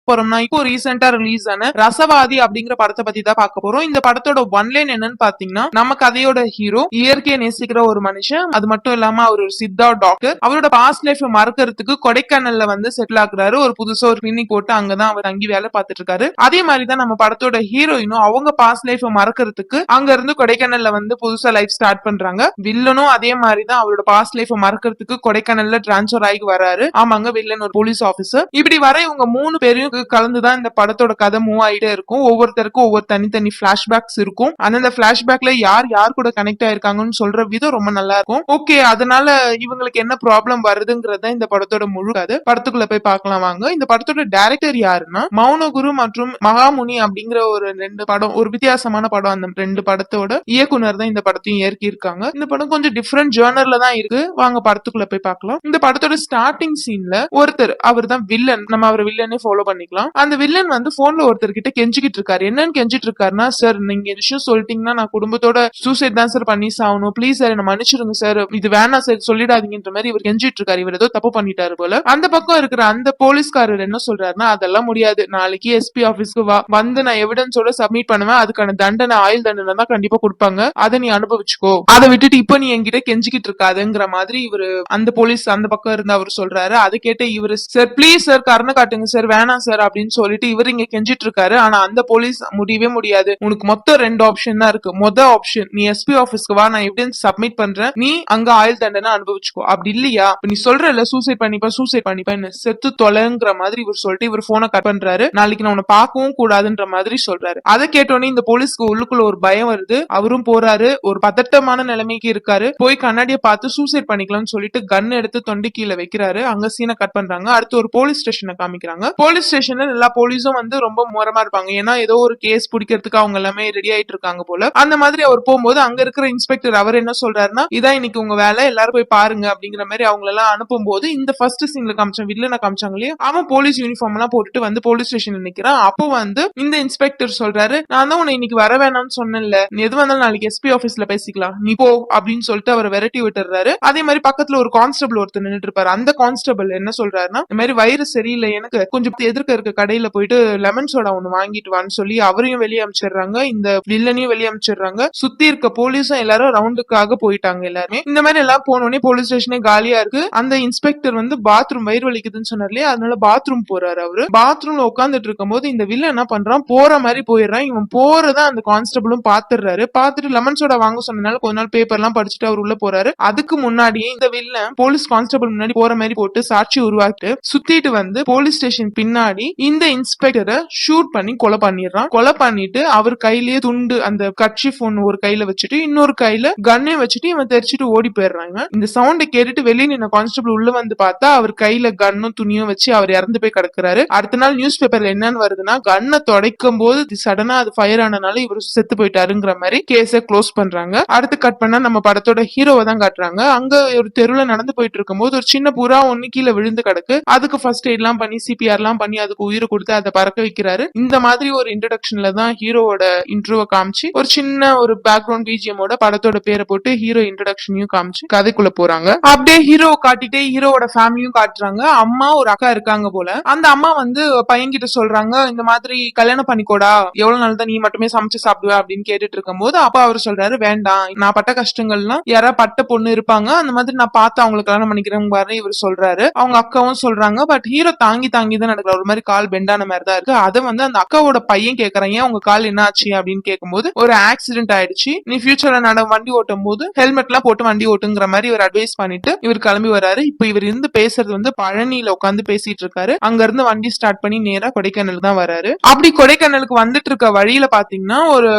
போறோம்னா இப்போ ரீசெண்டா ரிலீஸ் ஆன ரசவாதி அப்படிங்கிற படத்தை பத்தி தான் பார்க்க போறோம். இந்த படத்தோட ஒன்லைன் என்னன்னு பாத்தீங்கன்னா, நம்ம கதையோட ஹீரோ இயற்கையை நேசிக்கிற ஒரு மனுஷன். அது மட்டும் இல்லாம அவர் ஒரு சித்தா டாக்டர். அவரோட பாஸ்ட் லைஃப் மறக்கிறதுக்கு கொடைக்கானல்ல வந்து செட்டில் ஆகுறாரு. ஒரு புதுசா ஒரு கிளினிக் போட்டு அங்கதான் அவர் தங்கி வேலை பார்த்துட்டு இருக்காரு. அதே மாதிரிதான் நம்ம படத்தோட ஹீரோயினும் அவங்க பாஸ்ட் லைஃப் மறக்கிறதுக்கு அங்க இருந்து கொடைக்கானல்ல வந்து புதுசா லைஃப் ஸ்டார்ட் பண்றாங்க. வில்லனும் அதே மாதிரிதான் அவரோட பாஸ்ட் லைஃப் மறக்கிறதுக்கு கொடைக்கானல்ல டிரான்ஸ்பர் ஆகி வராரு. ஆமாங்க, வில்லன் ஒரு போலீஸ் ஆபீசர். இப்படி வர இவங்க 3 பேரையும் கலந்துதான் இந்த படத்தோட கதை மூவ் ஆயிட்டே இருக்கும். ஒவ்வொருத்தருக்கும் ஒவ்வொரு தனித்தனி பிளாஷ்பேக்ஸ் இருக்கும். அந்த பிளாஷ்பேக்ல யார் யார் கூட கனெக்ட் ஆயிருக்காங்கன்னு சொல்ற விதம் ரொம்ப நல்லா இருக்கும். ஓகே, அதனால இவங்களுக்கு என்ன ப்ராப்ளம் வருதுங்கிறத இந்த படத்தோட முழு கதை. படத்துக்குள்ள போய் பார்க்கலாம் வாங்க. இந்த படத்தோட டைரக்டர் யாருன்னா மௌனகுரு மற்றும் மகாமுனி அப்படிங்கிற ஒரு 2 படம், ஒரு வித்தியாசமான படம். அந்த 2 படத்தோட இயக்குனர் தான் இந்த படத்தையும் இயக்கி இருக்காங்க. இந்த படம் கொஞ்சம் டிஃப்ரெண்ட் ஜேர்னர்ல தான் இருக்கு. வாங்க படத்துக்குள்ள போய் பார்க்கலாம். இந்த படத்தோட ஸ்டார்டிங் சீன்ல ஒருத்தர், அவர் தான் வில்லன், நம்ம அவர் வில்லனே ஃபாலோ பண்ணிக்கலாம். அந்த வில்லன் வந்து போன்ல ஒருத்தர் கிட்ட கெஞ்சிக்கிட்டு இருக்காரு. என்னன்னு கெஞ்சிட்டு இருக்காருன்னா, சார் நீங்க விஷயம் சொல்லிட்டீங்கன்னா நான் குடும்பத்தோட சூசைட் தான் சார் பண்ணி சாகணும், ப்ளீஸ் சார் என்ன மன்னிச்சிருங்க சார், இது வேணாம் சார் சொல்லிடாதீங்கன்ற மாதிரி இவர் கெஞ்சிட்டு இருக்காரு. இவர் ஏதோ தப்பு பண்ணிட்டாரு போல. அந்த பக்கம் இருக்கிற அந்த போலீஸ்காரர் என்ன சொல்றாருன்னா, அதெல்லாம் முடியாது, நாளைக்கு எஸ்பி ஆபீஸ்க்கு வந்து நான் எவிடன்ஸோட சப்மிட் பண்ணுவேன், அதுக்கான தண்டனை ஆயுள் தண்டனை தான் கண்டிப்பா கொடுப்பாங்க, அதை நீ அனுபவிச்சுக்கோ, அதை விட்டுட்டு இப்ப நீ என்கிட்ட கெஞ்சிக்கிட்டு இருக்காதுங்கிற மாதிரி இவரு அந்த போலீஸ் அந்த பக்கம் இருந்து அவர் சொல்றாரு. அதை கேட்டு இவரு, சார் ப்ளீஸ் சார் கருணை காட்டுங்க சார், வேணாம் சார் அப்படின்னு சொல்லிட்டு இவர் இங்க கெஞ்சிட்டு இருக்காரு. ஆனா அந்த போலீஸ் முடியவே முடியாது, உனக்கு மொத்தம் 2 ஆப்ஷன் தான் இருக்கு. மொதல் ஆப்ஷன், நீ எஸ்பி ஆபீஸ்க்கு வா, நான் எவிடன்ஸ் சப்மிட் பண்றேன், நீ அங்க ஆயுள் தண்டனை அனுபவிச்சுக்கோ. அப்படி இல்லையா, நீ சொல்றல சூசைட் பண்ணிப்பேன் செத்து தொலைங்கிற மாதிரி இவர் சொல்லிட்டு இவர் போனை கட் பண்றாரு. நாளைக்கு நான் உன்னை பார்க்கவும் கூடாதுன்ற மாதிரி சொல்றாரு. அதை கேட்டோன்னே இந்த போலீஸ்க்கு உள்ளுக்குள்ள ஒரு பயம் வருது. அவரும் போறாரு. ஒரு பதட்டமான நிலைமைக்கு இருக்காரு. போய் கண்ணாடியை பார்த்து சூசைட் பண்ணிக்கலாம்னு சொல்லிட்டு கன் எடுத்து தொண்டை கீழே வைக்கிறாரு. அங்க சீனை கட் பண்றாங்க. அடுத்து ஒரு போலீஸ் ஸ்டேஷனை காமிக்கிறாங்க. போலீஸ் ஸ்டேஷன்ல எல்லா போலீஸும் வந்து ரொம்ப மோரமா இருப்பாங்க. ஏன்னா ஏதோ ஒரு கேஸ் பிடிக்கிறதுக்கு அவங்க எல்லாமே ரெடி ஆயிட்டு இருக்காங்க போல. அந்த மாதிரி அவர் போகும்போது அங்க இருக்கிற இன்ஸ்பெக்டர் அவர் என்ன சொல்றாருன்னா, இதான் இன்னைக்கு உங்க வேலை, எல்லாரும் போய் பாருங்க அப்படிங்கிற மாதிரி அவங்க எல்லாம் அனுப்பும் போது இந்த ஃபர்ஸ்ட் சீன்ல காமிச்ச வில்லனை காமிச்சாங்க இல்லையா, அவன் போலீஸ் யூனிஃபார்ம் எல்லாம் போட்டுட்டு வந்து போலீஸ் ஸ்டேஷன்ல நிக்கிறான். அப்போ வந்து இந்த இன்ஸ்பெக்டர் சொல்றாரு, நான் தான் உன்னை இன்னைக்கு வர வேணாம்னு சொன்னேன்ல, நீ எது வந்தாலும் நாளைக்கு எஸ்பி ஆபீஸ்ல பேசிக்கலாம், நீ போ அப்படின்னு சொல்லிட்டு அவர் விரட்டி விட்டுறாரு. அதே மாதிரி பக்கத்துல ஒரு கான்ஸ்டபிள் ஒருத்தர் நின்றுட்டு இருப்பாரு. அந்த கான்ஸ்டபிள் என்ன சொல்றாருன்னா, இந்த மாதிரி வயிறு சரியில்லை எனக்கு, கொஞ்சம் எதிர்க்க இருக்க கடையில போயிட்டு லெமன் சோடா ஒண்ணு வாங்கிட்டு வான்னு சொல்லி அவரையும் வெளியே அமைச்சிடுறாங்க. இந்த வில்லனையும் வெளியே அமைச்சிடுறாங்க. சுத்தி இருக்க போலீஸும் எல்லாரும் ரவுண்டுக்காக போயிட்டாங்க எல்லாருமே. இந்த மாதிரி எல்லாம் போனோடனே போலீஸ் ஸ்டேஷனே காலியா இருக்கு. அந்த இன்ஸ்பெக்டர் வந்து பாத்ரூம், வயிறு வலிக்குதுன்னு சொன்னார் இல்லையா, அதனால பாத்ரூம் போறாரு. அவரு பாத்ரூம்ல உட்காந்துட்டு இருக்கும் போது இந்த வில்லன் என்ன பண்றான், போற மாதிரி போயிடுறான். இவன் போறதா அந்த கான்ஸ்டபிளும் பாத்துறாரு. பாத்துட்டு லெமன் சோடா வாங்க சொன்னதுனால கொஞ்ச நாள் பேப்பர் எல்லாம் படிச்சுட்டு அவர் உள்ள போறாரு. அதுக்கு முன்னாடியே இந்த வில்லன் போலீஸ் கான்ஸ்டபிள் முன்னாடி போற மாதிரி போட்டு சாட்சி உருவாக்கிட்டு சுத்திட்டு வந்து போலீஸ் ஸ்டேஷன் பின்னாடி இந்த இன்ஸ்பெக்டரை ஷூட் பண்ணி கொலை பண்ணிடுறான். கொலை பண்ணிட்டு அவர் கையிலேயே துண்டு, அந்த கட்சிஃப் ஒன்னு ஒரு கையில வச்சுட்டு இன்னொரு கையில கண்ணை வச்சுட்டு இவன் தெரிச்சுட்டு ஓடி போயிடுறாங்க. இந்த சவுண்டை கேட்டுட்டு வெளியே நின்ன கான்ஸ்டபிள் உள்ள வந்து பார்த்தா அவர் கையில கன்னும் துணியும் வச்சு அவர் இறந்து போய் கிடக்குறாரு. அடுத்த நாள் நியூஸ் பேப்பர்ல என்னன்னு வருதுன்னா, கன்னை தொடைக்கும் போது சடனா அது ஃபயர் ஆனனால இவர் செத்து போயிட்டாருங்கிற மாதிரி கேஸை க்ளோஸ் பண்றாங்க. அடுத்து கட் பண்ணா நம்ம படத்தோட ஹீரோவை தான் காட்டுறாங்க. அங்க ஒரு தெருவுல நடந்து போயிட்டு இருக்கும் போது ஒரு சின்ன புறா ஒண்ணு கீழே விழுந்து கிடக்கு. அதுக்கு ஃபர்ஸ்ட் எய்ட் எல்லாம் பண்ணி சிபிஆர் எல்லாம் பண்ணி அதுக்கு உயிரை கொடுத்து அதை பறக்க வைக்கிறாரு. இந்த மாதிரி ஒரு இன்ட்ரோடக்ஷன்ல தான் ஹீரோவோட இன்ட்ரோவை காமிச்சு ஒரு சின்ன ஒரு பேக்ரவுண்ட் பிஜிஎமோட படத்தோட பேரை போட்டு ஹீரோ இன்ட்ரோடக்ஷனையும் காமிச்சு கதைக்குள்ள போறாங்க. அப்படியே ஹீரோ காட்டிட்டே ஹீரோவோட ஃபேமிலியும் காட்டுறாங்க. அம்மா ஒரு அக்கா இருக்காங்க போல. அந்த அம்மா வந்து பையன்கிட்ட சொல்றாங்க, இந்த மாதிரி கல்யாணம் பண்ணிக்கோடா, எவ்வளவு நாள் தான் நீ மட்டுமே சமைச்சு சாப்பிடுவ அப்படின்னு கேட்டுட்டு இருக்கும் போது அப்பா அவர் சொல்றாரு, வேண்டாம், நான் பட்ட கஷ்டங்கள்லாம் யாரா பட்ட பொண்ணு இருப்பாங்க, அந்த மாதிரி நான் பார்த்து அவங்களுக்கு கல்யாணம் பண்ணிக்கிறேன் பாரு இவர் சொல்றாரு. அவங்க அக்காவும் சொல்றாங்க. பட் ஹீரோ தாங்கி தான் நடக்கிற ஒரு மாதிரி கால் பெண்டான மாதிரி தான் இருக்கு. அதை வந்து அந்த அக்காவோட பையன் கேக்குறாங்க, உங்க கால் என்ன ஆச்சு அப்படின்னு கேட்கும்போது, ஒரு ஆக்சிடென்ட் ஆயிடுச்சு, நீ ஃபியூச்சர்ல வண்டி ஓட்டும் போது ஹெல்மெட் எல்லாம் போட்டு வண்டி ஓட்டுங்கிற மாதிரி இவர் அட்வைஸ் பண்ணிட்டு இவர் கிளம்பி வராரு. இப்ப இவர் இருந்து பேசுறது வந்து பழனியில உட்காந்து பேசிட்டு இருக்காரு. அங்க இருந்து வண்டி ஸ்டார்ட் பண்ணி நேரா கொடைக்கானலுக்கு தான் வராரு. அப்படி கொடைக்கானலுக்கு வந்துட்டு இருக்க வழியில பாத்தீங்கன்னா ஒரு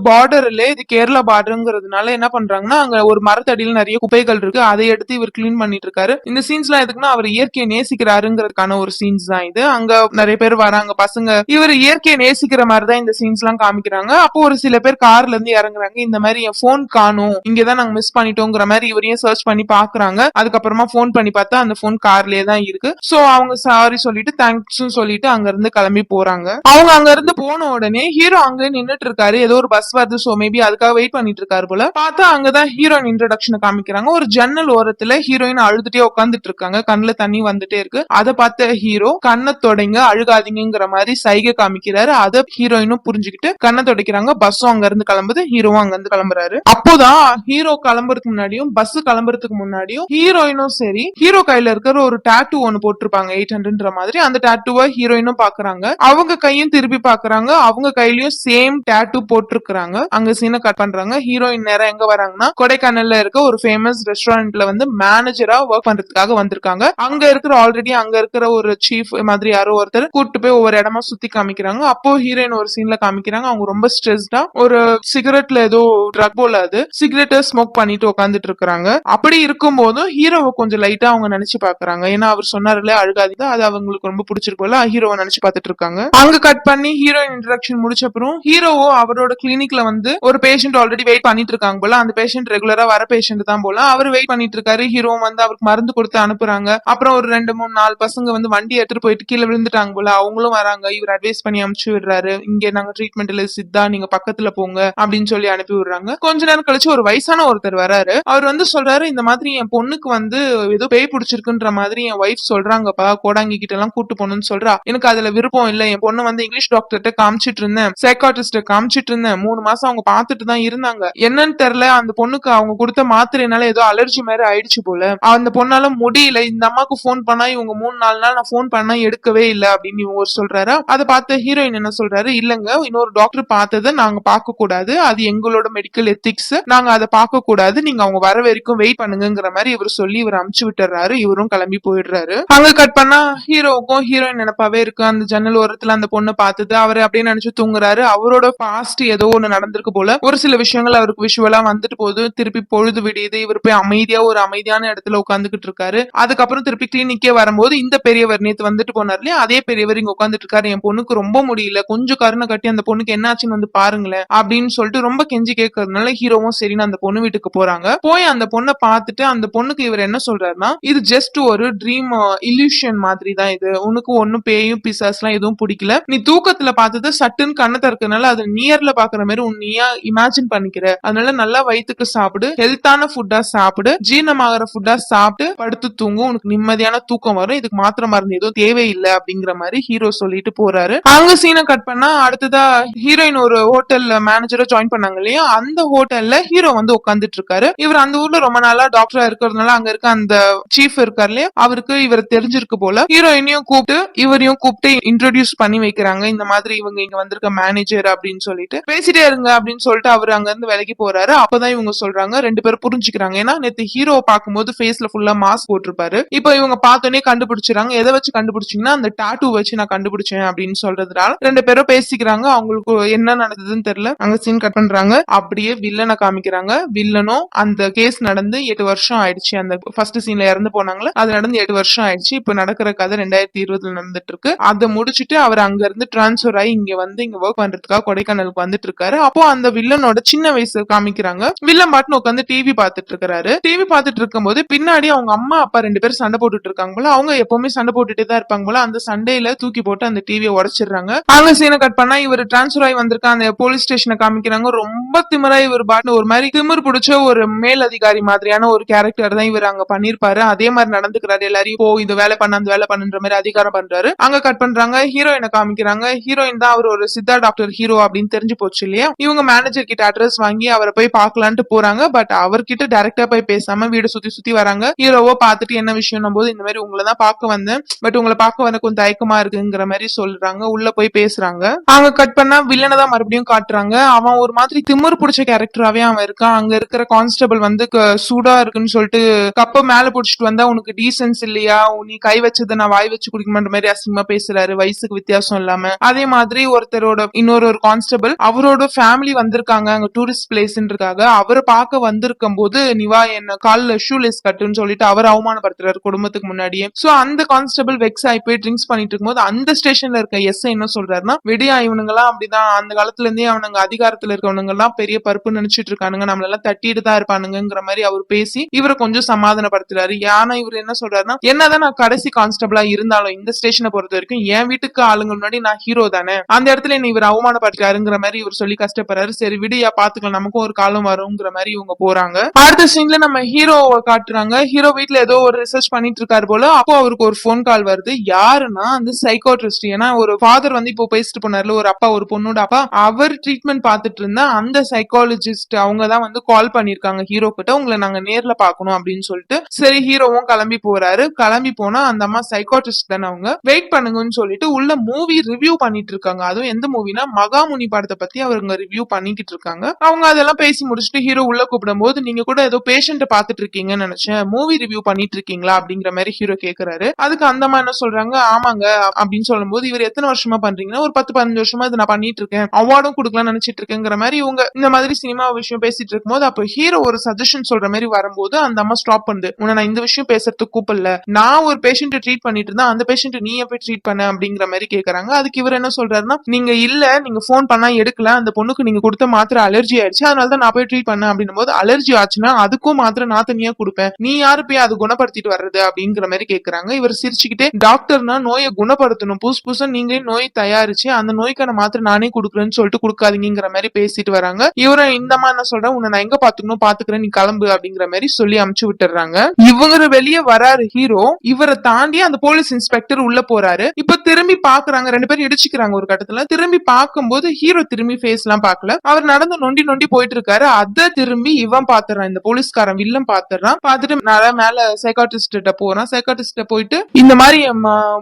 பார்டர்ல, இது கேரளா பார்டருங்கிறதுனால என்ன பண்றாங்கன்னா, அங்க ஒரு மரத்தடியில நிறைய குப்பைகள் இருக்கு, அதை எடுத்து இவர் கிளீன் பண்ணிட்டு இருக்காரு. இந்த சீன்ஸ் எல்லாம் எதுக்குன்னா அவர் இயற்கையை நேசிக்கிறாருங்கிறதுக்கான ஒரு சீன்ஸ் தான் இது. அங்க நிறைய பேர் வராங்க பசங்க, இவர் இயற்கையை நேசிக்கிற மாதிரி தான் இந்த சீன்ஸ் எல்லாம் காமிக்கிறாங்க. அப்போ ஒரு சில பேர் கார்ல இருந்து இறங்குறாங்க. இந்த மாதிரி என் போன் காணும், இங்கதான் நாங்க மிஸ் பண்ணிட்டோங்கிற மாதிரி இவரையும் சர்ச் பண்ணி பாக்குறாங்க. அதுக்கப்புறமா போன் பண்ணி பார்த்தா அந்த போன் கார்லயே தான் இருக்கு. சோ அவங்க சாரி சொல்லிட்டு தேங்க்ஸ் சொல்லிட்டு அங்க இருந்து கிளம்பி போறாங்க. அவங்க அங்க இருந்து போன உடனே ஹீரோ அங்க நின்னுட்டு இருக்காரு. ஏதோ ஒரு பஸ் வருது, சோ மேபி அதுக்காக வெயிட் பண்ணிட்டு இருக்காரு போல. பார்த்தா அங்கதான் ஹீரோயின் இன்ட்ரோடக்ஷன் காமிக்கிறாங்க. ஒரு ஜன்னல் ஓரத்துல ஹீரோயின் அழுதுட்டே உட்காந்துட்டு இருக்காங்க. கண்ணுல தண்ணி வந்துட்டே இருக்கு. அதை பார்த்த ஹீரோ கண்ணை தொடங்கி அழுகாதீங்கிற மாதிரி சைகை காமிக்கிறாரு. அத ஹீரோயினும் புரிஞ்சுக்கிட்டு கண்ணை துடைக்கிறாங்க. பஸ்ஸும் அங்க இருந்து கிளம்புது. ஹீரோவும் அங்க இருந்து கிளம்புறாரு. அப்போதான் ஹீரோ கிளம்புறதுக்கு முன்னாடியும் பஸ் கிளம்புறதுக்கு முன்னாடியும் ஹீரோயினும் சரி, ஹீரோ கையில இருக்கிற ஒரு டாட்டூ ஒன்னு போட்டிருப்பாங்க 800 மாதிரி. அந்த டாட்டூவை ஹீரோயினும் பாக்குறாங்க. அவங்க கையும் திருப்பி பாக்குறாங்க. அவங்க கையிலயும் சேம் டாட்டூ போட்டிருக்காங்க. அங்க சீனை கட் பண்றாங்க. ஹீரோயின் நேரம் எங்க வராங்கன்னா கொடைக்கானல்ல இருக்க ஒரு ஃபேமஸ் ரெஸ்டாரண்ட்ல வந்து மேனேஜரா ஒர்க் பண்றதுக்காக வந்திருக்காங்க. அங்க இருக்கிற ஒரு சீஃப் மாதிரி யாரோ ஒருத்தர் கூட்டு போய் ஒவ்வொரு இடமா சுத்தி காமிக்கிறாங்க. அப்போ ஹீரோயின் ஒரு சீன்ல காமிக்கிறாங்க. அவங்க ரொம்ப ஸ்ட்ரெஸ்டா ஒரு சிகரெட்ல ஏதோ ட்ரக் போல அது சிகரெட்டை ஸ்மோக் பண்ணிட்டு உட்காந்துட்டு இருக்காங்க. அப்படி இருக்கும் போதும் ஹீரோவை கொஞ்சம் லைட்டா அவங்க நினைச்சு பாக்குறாங்க. ஏன்னா அவர் சொன்னார்ல அழுகாதீங்க, அது அவங்களுக்கு ரொம்ப பிடிச்சிருக்கும்ல, ஹீரோவை நினைச்சு பாத்துட்டு இருக்காங்க. அங்க கட் பண்ணி ஹீரோயின் இன்ட்ரடக்ஷன் முடிச்ச அப்புறம் ஹீரோவோ அவரோட கிளினிக்ல வந்து ஒரு பேஷண்ட் ஆல்ரெடி வெயிட் பண்ணிட்டு இருக்காங்க போல. அந்த பேஷண்ட் ரெகுலரா வர பேஷண்ட் தான் போல. அவர் வெயிட் பண்ணிட்டு இருக்காரு. ஹீரோ வந்து அவருக்கு மருந்து கொடுத்து அனுப்புறாங்க. அப்புறம் ஒரு 2 3 4 பசங்க வந்து வண்டி எடுத்துட்டு போயிட்டு கீழே விழுந்துட்டாங்க போல. அவங்களும் வராங்க. இவர் அட்வைஸ் பண்ணி அனுப்பிச்சு விடுறாரு. இங்க நாங்க ட்ரீட்மெண்ட் இல்ல சித்தா, நீங்க பக்கத்துல போங்க அப்படின்னு சொல்லி அனுப்பி விடுறாங்க. கொஞ்ச நேரம் கழிச்சு ஒரு வயசான ஒருத்தர் வராரு. அவர் வந்து சொல்றாரு, இந்த மாதிரி என் பொண்ணுக்கு வந்து ஏதோ பேய் பிடிச்சிருக்குன்ற மாதிரி என் ஒய்ஃப் சொல்றாங்கப்பா, கோடாங்கி கிட்ட எல்லாம் கூட்டு போகணும்னு சொல்றா. எனக்கு அதுல விருப்பம் இல்ல. என் பொண்ணு வந்து இங்கிலீஷ் டாக்டர்கிட்ட காமிச்சிட்டு இருந்தேன், சைக்காட்ரிஸ்ட காமிச்சிட்டு இருந்தேன். 3 மாசம் அவங்க பாத்துட்டு தான் இருந்தாங்க. என்னன்னு தெரியல, அந்த பொண்ணுக்கு அவங்க கொடுத்த மாத்திரைனால ஏதோ அலர்ஜி மாதிரி ஆயிடுச்சு போல. அந்த பொண்ணால முடியல. இந்த அம்மாக்கு போன் பண்ணா இவங்க 3 4 நாள் நான் போன் பண்ணா எடுக்கவே இல்ல அப்படின்னு இவங்க சொல்றாரு. அதை பார்த்த ஹீரோயின் என்ன சொல்றாரு, இல்லங்க இன்னொரு டாக்டர் பார்த்ததை நாங்க பார்க்க கூடாது, அது எங்களோட மெடிக்கல் எத்திக்ஸ், நாங்க அதை பார்க்க கூடாது, நீங்க அவங்க வர வரைக்கும் வெயிட் பண்ணுங்கிற மாதிரி இவர் சொல்லி இவர் அமுச்சு விட்டுறாரு. இவரும் கிளம்பி போயிடுறாரு. அங்க கட் பண்ணா ஹீரோவுக்கும் ஹீரோயின் நினைப்பாவே இருக்கு. அந்த ஜன்னல் ஓரத்துல அந்த பொண்ணு பார்த்தது அவரு அப்படியே நினைச்சு தூங்குறாரு. அவரோட பாஸ்ட் ஏதோ ஒண்ணு நடந்திருக்கு போல. ஒரு சில விஷயங்கள் அவருக்கு விஷுவலா வந்துட்டு போகுது. திருப்பி பொழுது விடியுது. இவர் போய் அமைதியா ஒரு அமைதியான இடத்துல உட்காந்துக்கிட்டு இருக்காரு. அதுக்கப்புறம் திருப்பி கிளினிக்கே வரும்போது இந்த பெரியவர் நேத்து வந்துட்டு போனார் இல்லையா, அதே பெரியவர் இங்க உட்காந்துட்டு இருக்காரு. என் பொண்ணுக்கு ரொம்ப முடியல, கொஞ்சம் கருணை கட்டி அந்த பொண்ணுக்கு என்னாச்சுன்னு வந்து பாருங்களேன் அப்படின்னு சொல்லிட்டு ரொம்ப கெஞ்சி கேட்கறதுனால ஹீரோவும் சரின்னு அந்த பொண்ணு வீட்டுக்கு போறாங்க. போய் அந்த பொண்ணை பார்த்துட்டு அந்த பொண்ணுக்கு இவர் என்ன சொல்றாருன்னா, இது ஜஸ்ட் ஒரு ட்ரீம் இல்யூஷன் மாதிரி தான், இது உனக்கு ஒன்னும் பேயும் பிசாஸ் எல்லாம் எதுவும் பிடிக்கல, நீ தூக்கத்துல பார்த்தது சட்டுன்னு கண்ணை திறக்கறதுனால அது நியர்ல பாக்குற மாதிரி உன்னையா இமேஜின் பண்ணிக்கிற, அதனால நல்லா வயிற்றுக்கு சாப்பிடு, ஹெல்த்தான ஃபுட்டா சாப்பிடு, ஜீரணமாகற ஃபுட்டா சாப்பிட்டு படுத்து தூங்கும், உனக்கு நிம்மதியான தூக்கம் வரும், இதுக்கு மாத்திரை மருந்து எதுவும் தேவையில்லை அப்படிங்கிற மாதிரி ஹீரோ சொல்லிட்டு போறாரு. அங்க சீனை கட் பண்ணா அடுத்ததா ஹீரோயின் ஒரு ஹோட்டல்ல மேனேஜரா ஜாயின் பண்ணாங்க இல்லையா, அந்த ஹோட்டல்ல ஹீரோ வந்து உட்காந்துட்டு இருக்காரு. இவர் அந்த ஊர்ல ரொம்ப நாளா டாக்டரா இருக்கிறதுனால அங்க இருக்க அந்த சீஃப் இருக்காரு இல்லையா, அவருக்கு இவர் தெரிஞ்சிருக்கு போல. ஹீரோயினையும் கூப்பிட்டு இவரையும் கூப்பிட்டு இன்ட்ரோடியூஸ் பண்ணி வைக்கிறாங்க. இந்த மாதிரி இவங்க இங்க வந்திருக்க மேனேஜர் அப்படின்னு சொல்லிட்டு பேசிட்டே இருங்க அப்படின்னு சொல்லிட்டு அவர் அங்க இருந்து விலகி போறாரு. அப்பதான் இவங்க சொல்றாங்க, 2 பேரும் புரிஞ்சுக்கிறாங்க. ஏன்னா நேத்து ஹீரோவை பார்க்கும்போது ஃபேஸ்ல ஃபுல்லா மாஸ்க் போட்டிருப்பாரு. இப்போ இவங்க பார்த்தோன்னே கண்டுபிடிச்சிடறாங்க. எதை வச்சு கண்டுபிடிச்சிங்கன்னா அந்த டாட்டூ வச்சு நான் கண்டுபிடிச்சேன் அப்படின்னு சொல்றதுனால 2 பேரும் பேசிக்கிறாங்க. அவங்களுக்கு என்ன நடந்ததுன்னு தெரியல. அங்க சீன் கட் பண்றாங்க. அப்படியே வில்லனை காமிக்கிறாங்க. வில்லனும் அந்த கேஸ் நடந்து 8 வருஷம் ஆயிடுச்சு. அந்த ஃபர்ஸ்ட் சீன்ல இறந்து போனாங்களே அது நடந்து 8 வருஷம் ஆயிடுச்சு. இப்ப நடக்கிற கதை 2020 நடந்துட்டு இருக்கு. அதை முடிச்சுட்டு அவர் அங்க இருந்து டிரான்ஸ்பர் ஆகி இங்க வந்து இங்க ஒர்க் பண்றதுக்காக கொடைக்கானலுக்கு வந்துட்டு இருக்காரு. அப்போ அந்த வில்லனோட சின்ன வயசு காமிக்கிறாங்க. வில்லன் பாட்டுன்னு உட்காந்து டிவி பார்த்துட்டு இருக்காரு. டிவி பார்த்துட்டு இருக்கும் போது பின்னாடி அவங்க அம்மா அப்பா 2 பேரும் சண்டை போட்டுட்டு இருக்காங்க போல. அவங்க எப்பவுமே சண்டை போட்டுட்டே தான் இருப்பாங்க போல. அந்த சண்டையில தூக்கி போட்டு அந்த டிவியை உடைச்சிடுறாங்க. அங்க சீனை கட் பண்ணா இவர் டிரான்ஸ்பர் ஆகி வந்திருக்க அந்த போலீஸ் ஸ்டேஷனை காமிக்கிறாங்க. ரொம்ப திமிரா இவர் பாட்டு ஒரு மாதிரி திமிர் பிடிச்ச ஒரு மேல் அதிகாரி மாதிரியான ஒரு கேரக்டர் தான் இவர் அங்க பண்ணிருப்பாரு. அதே மாதிரி நடந்துக்கிறாரு. எல்லாரையும் போ இந்த வேலை பண்ண அந்த வேலை பண்ணுன்ற மாதிரி அதிகாரம் பண்றாரு. அங்க கட் பண்றாங்க. ஹீரோயினை காமிக்கிறாங்க. ஹீரோயின் தான் அவர் ஒரு சித்தா டாக்டர் ஹீரோ அப்படின்னு தெரிஞ்சு போச்சு இல்லையா. இவங்க மேனேஜர் கிட்ட அட்ரஸ் வாங்கி அவரை போய் பாக்கலான்ட்டு போறாங்க. பட் அவர்கிட்ட டைரக்டா போய் பேசாம வீடு சுத்தி சுத்தி வராங்க. ஹீரோவோ பார்த்துட்டு என்ன விஷயம் போது இந்த மாதிரி உங்களை தான் பார்க்க வந்தேன், பட் உங்களை பார்க்க வந்த கொஞ்சம் தயக்கமா இருக்குங்கிற மாதிரி சொல்றாங்க. உள்ள போய் பேசுறாங்க. அங்க கட் பண்ணா வில்லனை தான் மறுபடியும் காட்டுறாங்க. அவன் ஒரு மாதிரி திமிர் பிடிச்ச கேரக்டராவே அவன் இருக்கான். அங்க இருக்கிற கான்ஸ்டபிள் வந்து சூடா இருக்குன்னு சொல்லிட்டு கப்ப மேல புடிச்சிட்டு வந்தா உனக்கு டீசன்ஸ் இல்லையா, நீ கை வச்சதை நான் வாய் வச்சு குடிக்கணும்ன்ற மாதிரி அசிங்கமா பேசுறாரு, வயசுக்கு வித்தியாசம் இல்லாம. அதே மாதிரி ஒருத்தரோட இன்னொரு கான்ஸ்டபிள் அவரோட ஃபேமிலி வந்திருக்காங்க அங்க டூரிஸ்ட் பிளேஸ்ன்றதுக்காக. அவரை பார்க்க வந்திருக்கும் போது நிவா என்ன கால்ல ஷூலெஸ் கட்டுன்னு சொல்லிட்டு அவர் அவமானப்படுத்துறாரு குடும்பத்துக்கு முன்னாடியே. சோ அந்த கான்ஸ்டபிள் வெக்ஸ் ஆகி போய் ட்ரிங்க்ஸ் பண்ணிட்டு இருக்கும்போது அந்த ஸ்டேஷன்ல இருக்க எஸ் என்ன சொல்றாருன்னா, விடியா இவனுங்க எல்லாம் அப்படிதான், அந்த காலத்துல இருந்தே அவனுங்க அதிகாரத்துல இருக்கவனுங்க எல்லாம் பெரிய பருப்பு நினைச்சிட்டு இருக்கானுங்க, நம்மள எல்லாம் தட்டிட்டு தான் இருப்பானுங்கிற மாதிரி அவர் பேசி இவரை கொஞ்சம் சமாதானப்படுத்துறாரு. ஏன்னா இவர் என்ன சொல்றாருன்னா, என்னதான் நான் கடைசி கான்ஸ்டபிளா இருந்தாலும் இந்த ஸ்டேஷனை பொறுத்த வரைக்கும் என் வீட்டுக்கு ஆளுங்க முன்னாடி நான் ஹீரோ தானே, அந்த இடத்துல என்ன இவர் அவமானப்படுத்தாருங்கிற மாதிரி இவர் சொல்லி கஷ்டப்படுறாரு. சரி விடியா பாத்துக்கலாம், நமக்கும் ஒரு காலம் வருங்கிற மாதிரி இவங்க போறாங்க. அடுத்த சீன்ல நம்ம ஹீரோவை காட்டுறாங்க. ஹீரோ வீட்டுல ஏதோ ஒரு ரிசர்ச் பண்ணிட்டு இருக்காரு போல. அப்போ அவருக்கு ஒரு போன் கால் வருது. யாருன்னா யாருன்னா அந்த சைக்காட்ரிஸ்ட். ஏன்னா ஒரு ஃபாதர் வந்து இப்போ பேசிட்டு போனார்ல, ஒரு அப்பா ஒரு பொண்ணோட அப்பா, அவர் ட்ரீட்மெண்ட் பார்த்துட்டு இருந்தா அந்த சைக்காலஜிஸ்ட் அவங்க தான் வந்து கால் பண்ணிருக்காங்க ஹீரோ கிட்ட, உங்களை நாங்க நேர்ல பார்க்கணும் அப்படின்னு சொல்லிட்டு. சரி ஹீரோவும் கிளம்பி போறாரு. கிளம்பி போனா அந்த அம்மா சைக்காட்ரிஸ்ட் தானே, அவங்க வெயிட் பண்ணுங்கன்னு சொல்லிட்டு உள்ள மூவி ரிவ்யூ பண்ணிட்டு இருக்காங்க. அதுவும் எந்த மூவினா மகாமுனி படத்தை பத்தி அவங்க ரிவ்யூ பண்ணிக்கிட்டு இருக்காங்க. அவங்க அதெல்லாம் பேசி முடிச்சுட்டு ஹீரோ உள்ள கூப்பிடும் போது, நீங்க கூட ஏதோ பேஷண்ட பாத்துட்டு இருக்கீங்கன்னு நினைச்சேன், மூவி ரிவ்யூ பண்ணிட்டு இருக்கீங்களா அப்படிங்கிற மாதிரி ஹீரோ கேக்குறாரு. அதுக்கு அந்த அம்மா என்ன சொல்றாங்க, ஆமாங்க அப்படின்னு சொல்லும் போது, இவர் எத்தனை வருஷமா பண்றீங்கன்னா, ஒரு 10-15 வருஷமா இதை நான் பண்ணிட்டு இருக்கேன், அவார்டும் கொடுக்கலாம்னு நினைச்சிட்டு இருக்கேங்கிற மாதிரி இவங்க இந்த மாதிரி சினிமா விஷயம் பேசிட்டு இருக்கும்போது, அப்ப ஹீரோ ஒரு சஜஷன் சொல்ற மாதிரி வரும்போது அந்த அம்மா ஸ்டாப் பண்ணுது. உன்னை நான் இந்த விஷயம் பேசுறதுக்கு கூப்பிடல, நான் ஒரு பேஷண்ட் ட்ரீட் பண்ணிட்டு இருந்தா அந்த பேஷண்ட் நீ எப்ப ட்ரீட் பண்ண அப்படிங்கிற மாதிரி கேக்குறாங்க. அதுக்கு இவர் என்ன சொல்றாருன்னா, நீங்க இல்ல, நீங்க போன் பண்ணா எடுக்கல, அந்த பொண்ணுக்கு நீங்க கொடுத்த மாத்திரை அலர்ஜி ஆயிடுச்சு, அதனாலதான் நான் போய் ட்ரீட் பண்ணேன் அப்படின்னும் போது, அலர்ஜி ஆச்சுன்னா அதுக்கும் மாத்திரை நான் தனியா கொடுப்பேன், நீ யாரு போய் அது குணப்படுத்திட்டு வர்றது அப்படிங்கிற மாதிரி கேக்குறாங்க. இவர் சிரிச்சுக்கிட்டே, டாக்டர்னா நோயை குணப்படுத்தணும், புதுசு புதுசா நீங்களே நோய் தயாரிச்சு அந்த நோய்க்கான மாத்திரை நானே கொடுக்குறேன்னு சொல்லிட்டு கொடுக்காதீங்கிற மாதிரி பேசிட்டு வராங்க. இவரும் இந்த மாதிரி என்ன சொல்றேன், உன்னை நான் எங்க பாத்துக்கணும் பாத்துக்கிறேன், நீ கிளம்பு அப்படிங்கிற மாதிரி சொல்லி அமுச்சு விட்டுறாங்க. இவங்க வெளியே வராரு ஹீரோ, இவரை தாண்டி அந்த போலீஸ் இன்ஸ்பெக்டர் உள்ள போறாரு. இப்ப திரும்பி பாக்குறாங்க, ரெண்டு பேரும் இடிச்சுக்கிறாங்க ஒரு கட்டத்துல. திரும்பி பார்க்கும்போது ஹீரோ திரும்பி ஃபேஸ் எல்லாம் பாக்கல, அவர் நடந்து நொண்டி நொண்டி போயிட்டு இருக்காரு. அத திரும்பி இவன் பாத்துறான், இந்த போலீஸ்காரன் வில்லன் பாத்துறான். பாத்துட்டு மேல சைக்காட்ரிஸ்ட் போறான். சைக்காட்ரிஸ்ட் போயிட்டு, இந்த மாதிரி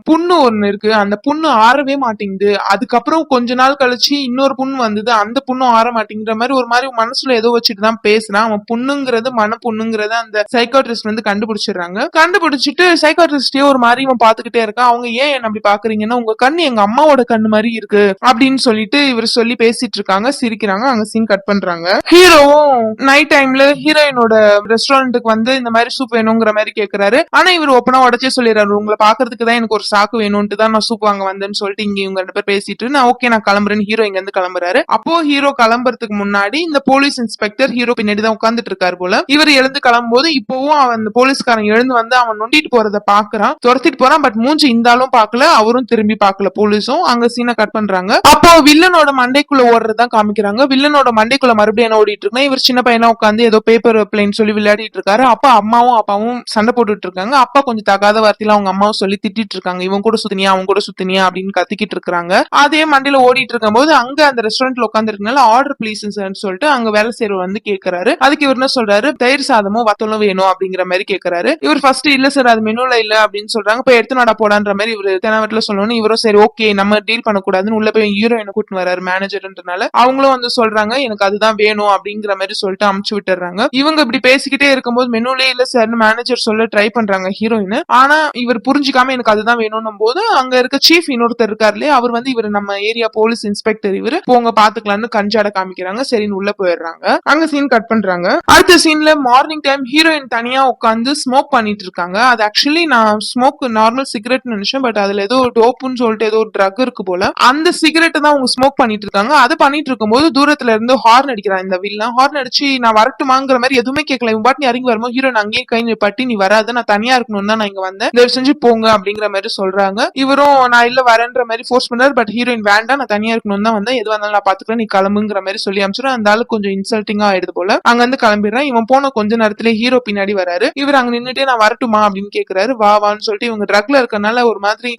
புண்ணு ஒண்ணு இருக்கு, அந்த புண்ணு ஆறவே மாட்டேங்குது, அதுக்கப்புறம் கொஞ்ச நாள் கழிச்சு இன்னொரு புண்ணு வந்தது, அந்த புண்ணும் ஆற மாட்டேங்கிற மாதிரி ஒரு மாதிரி மனசுல ஏதோ வச்சுட்டு தான் பேசுறான். அவன் புண்ணுங்கிறது மன புண்ணுங்கிறத அந்த சைக்காட்ரிஸ்ட் வந்து கண்டுபிடிச்சிடுறாங்க. கண்டுபிடிச்சிட்டு சைக்காட்ரிஸ்டே ஒரு மாதிரி இவன் பாத்துக்கிட்டே இருக்கான். அவங்க ஏன் என்ன அப்படி பாக்குறீங்கன்னா, உங்க கண்ணு எங்க அம்மாவோட கண்ணு மாதிரி இருக்கு அப்படின்னு சொல்லிட்டு இவர் சொல்லி பேசிட்டு இருக்காங்க, சிரிக்கிறாங்க. அங்க சீன் கட் பண்றாங்க. ஹீரோவும் நைட் டைம்ல ஹீரோயினோட ரெஸ்டாரண்ட்டுக்கு வந்து இந்த மாதிரி சூப் வேணுங்கிற மாதிரி கேக்குறாரு. ஆனா இவர் ஓப்பனா உடச்சே சொல்லிடுறாரு, உங்களை பாக்குறதுக்கு தான் எனக்கு ஒரு சாக்கு வேணும்ட்டு தான் நான் சூப் வாங்க வந்தேன்னு சொல்லிட்டு இங்க இவங்க ரெண்டு பேர் பேசிட்டு, நான் ஓகே நான் கிளம்புறேன்னு ஹீரோ இங்க இருந்து கிளம்புறாரு. அப்போ ஹீரோ கிளம்புறதுக்கு முன்னாடி இந்த போலீஸ் இன்ஸ்பெக்டர் ஹீரோ பின்னாடி தான் உட்கார்ந்துட்டு இருக்காரு போல. இவர் எழுந்து கிளம்பும் போது இப்பவும் அவன் அந்த போலீஸ்காரன் எழுந்து வந்து அவன் நொண்டிட்டு போறத பாக்குறான், துரத்திட்டு போறான். பட் மூஞ்சி இந்தாலும் பாக்கல, அவரும் திரும்பி பாக்கல போலீஸும். அங்க சீனை கட் பண்றாங்க. அப்போ வில்லனோட மண்டைக்குள்ள ஓடுறதான் காமிக்கிறாங்க. வில்லனோட மண்டைக்குள்ள மறுபடியும் என்ன ஓடிட்டு இருக்குன்னா, இவர் சின்ன பையனா உட்காந்து ஏதோ பேப்பர் பிளேன் சொல்லி விளையாடிட்டு இருக்காரு. அப்ப அம்மாவும் அப்பாவும் சண்டை போட்டுட்டு இருக்காங்க. அப்பா கொஞ்சம் தகாத வார்த்தையில அவங்க அம்மாவும் சொல்லி திட்டிட்டு இருக்காங்க, இவன் கூட சுத்தினியா அவன் கூட சுத்தினியா அப்படின்னு கத்திக்கிட்டு இருக்காங்க. அதே மண்டையில ஓடிட்டு இருக்கும் போது அங்க அந்த ரெஸ்டாரண்ட்ல உட்கார்ந்து இருக்கனால ஆர்டர் பிளீஸ் சொல்லிட்டு அங்க வேலை செய்யறவர் வந்து கேக்குறாரு. அதுக்கு இவர் என்ன சொல்றாரு, தயிர் சாதமும் வத்தலும் வேணும் அப்படிங்கிற மாதிரி கேக்குறாரு. இவர் ஃபர்ஸ்ட் இல்ல சார் அது மெனுல இல்ல அப்படின்னு சொல்றாங்க. போய் எடுத்து நட போடான்ற மாதிரி இவரு தெனாவட்டில சொல்லணும். இவரும் சரி ஓகே நம்ம டீல் பண்ணக்கூடாதுன்னு உள்ள போய் ஹீரோயினை கூட்டின்னு வராரு மேனேஜர்ன்றனால. அவங்களும் வந்து சொல்றாங்க எனக்கு அதுதான் வேணும் அப்படிங்கிற மாதிரி சொல்லிட்டு அமுச்சு விட்டுறாங்க. இவங்க இப்படி பேசிக்கிட்டே இருக்கும்போது மெனுலே இல்ல சார்னு மேனேஜர் சொல்ல ட்ரை பண்றாங்க ஹீரோயின். ஆனா இவர் புரிஞ்சுக்காம எனக்கு அதுதான் வேணும் போது அங்க இருக்க சீஃப் இன்னொருத்தர் இருக்காருலே, அவர் வந்து இவர் நம்ம ஏரியா போலீஸ் இன்ஸ்பெக்டர், இவரு போங்க பாத்துக்கலாம்னு கஞ்சாட காமிக்கிறாங்க. சரின்னு உள்ள போயிடுறாங்க. அங்க சீன் கட் பண்றாங்க. அடுத்த சீன்ல மார்னிங் டைம் ஹீரோயின் தனியா உட்காந்து ஸ்மோக் பண்ணிட்டு இருக்காங்க. அது ஆக்சுவலி நான் ஸ்மோக் நார்மல் சிகரெட் நினைச்சேன், பட் அதுல ஏதோ டோப்புன்னு சொல்லிட்டு ஏதோ ஒரு ட்ரக் இருக்கு போல. அந்த சிகரெட் தான் அவங்க ஸ்மோக் பண்ணிட்டு இருக்காங்க. அது பண்ணிட்டு இருக்கும்போது தூரத்துல இருந்து ஹார்ன் அடிக்கிறான் இந்த வில்லன். ஹார்ன் அடிச்சு நான் வரட்டுமாங்கிற மாதிரி எதுவுமே கேட்கல. இவன் பாட்டு இறங்கி வரும்போது ஹீரோயின் அங்கேயே கை நிப்பாட்டி நீ வராத, நான் தனியா இருக்கணும் தான் நான் இங்க வந்தேன், தயவு செஞ்சு போங்க அப்படிங்கிற மாதிரி சொல்றாங்க. இவரும் நான் இல்ல வரேன்ற மாதிரி ஃபோர்ஸ் பண்றாரு. பட் ஹீரோயின் வேண்டாம் நான் தனியா இருக்கணும் தான் வந்தேன், எது வந்தாலும் நான் பாத்துக்கிறேன் நீ கிளம்புங்கிற மாதிரி சொல்லி அனுப்பிச்சிடும். அந்த ஆளு கொஞ்சம் இன்சல்ட்டிங்கா ஆயிடுது போல. அங்க இருந்து கிளம்பிடுறேன். இவன் போன கொஞ்ச நேரத்திலே ஹீரோ பின்னாடி வராரு. இவர் அங்க நின்னுட்டே நான் வரட்டுமா அப்படின்னு கேக்குறாரு. வா வான்னு சொல்லிட்டு இவங்க ட்ரக்ல இருக்கனால ஒரு மாதிரி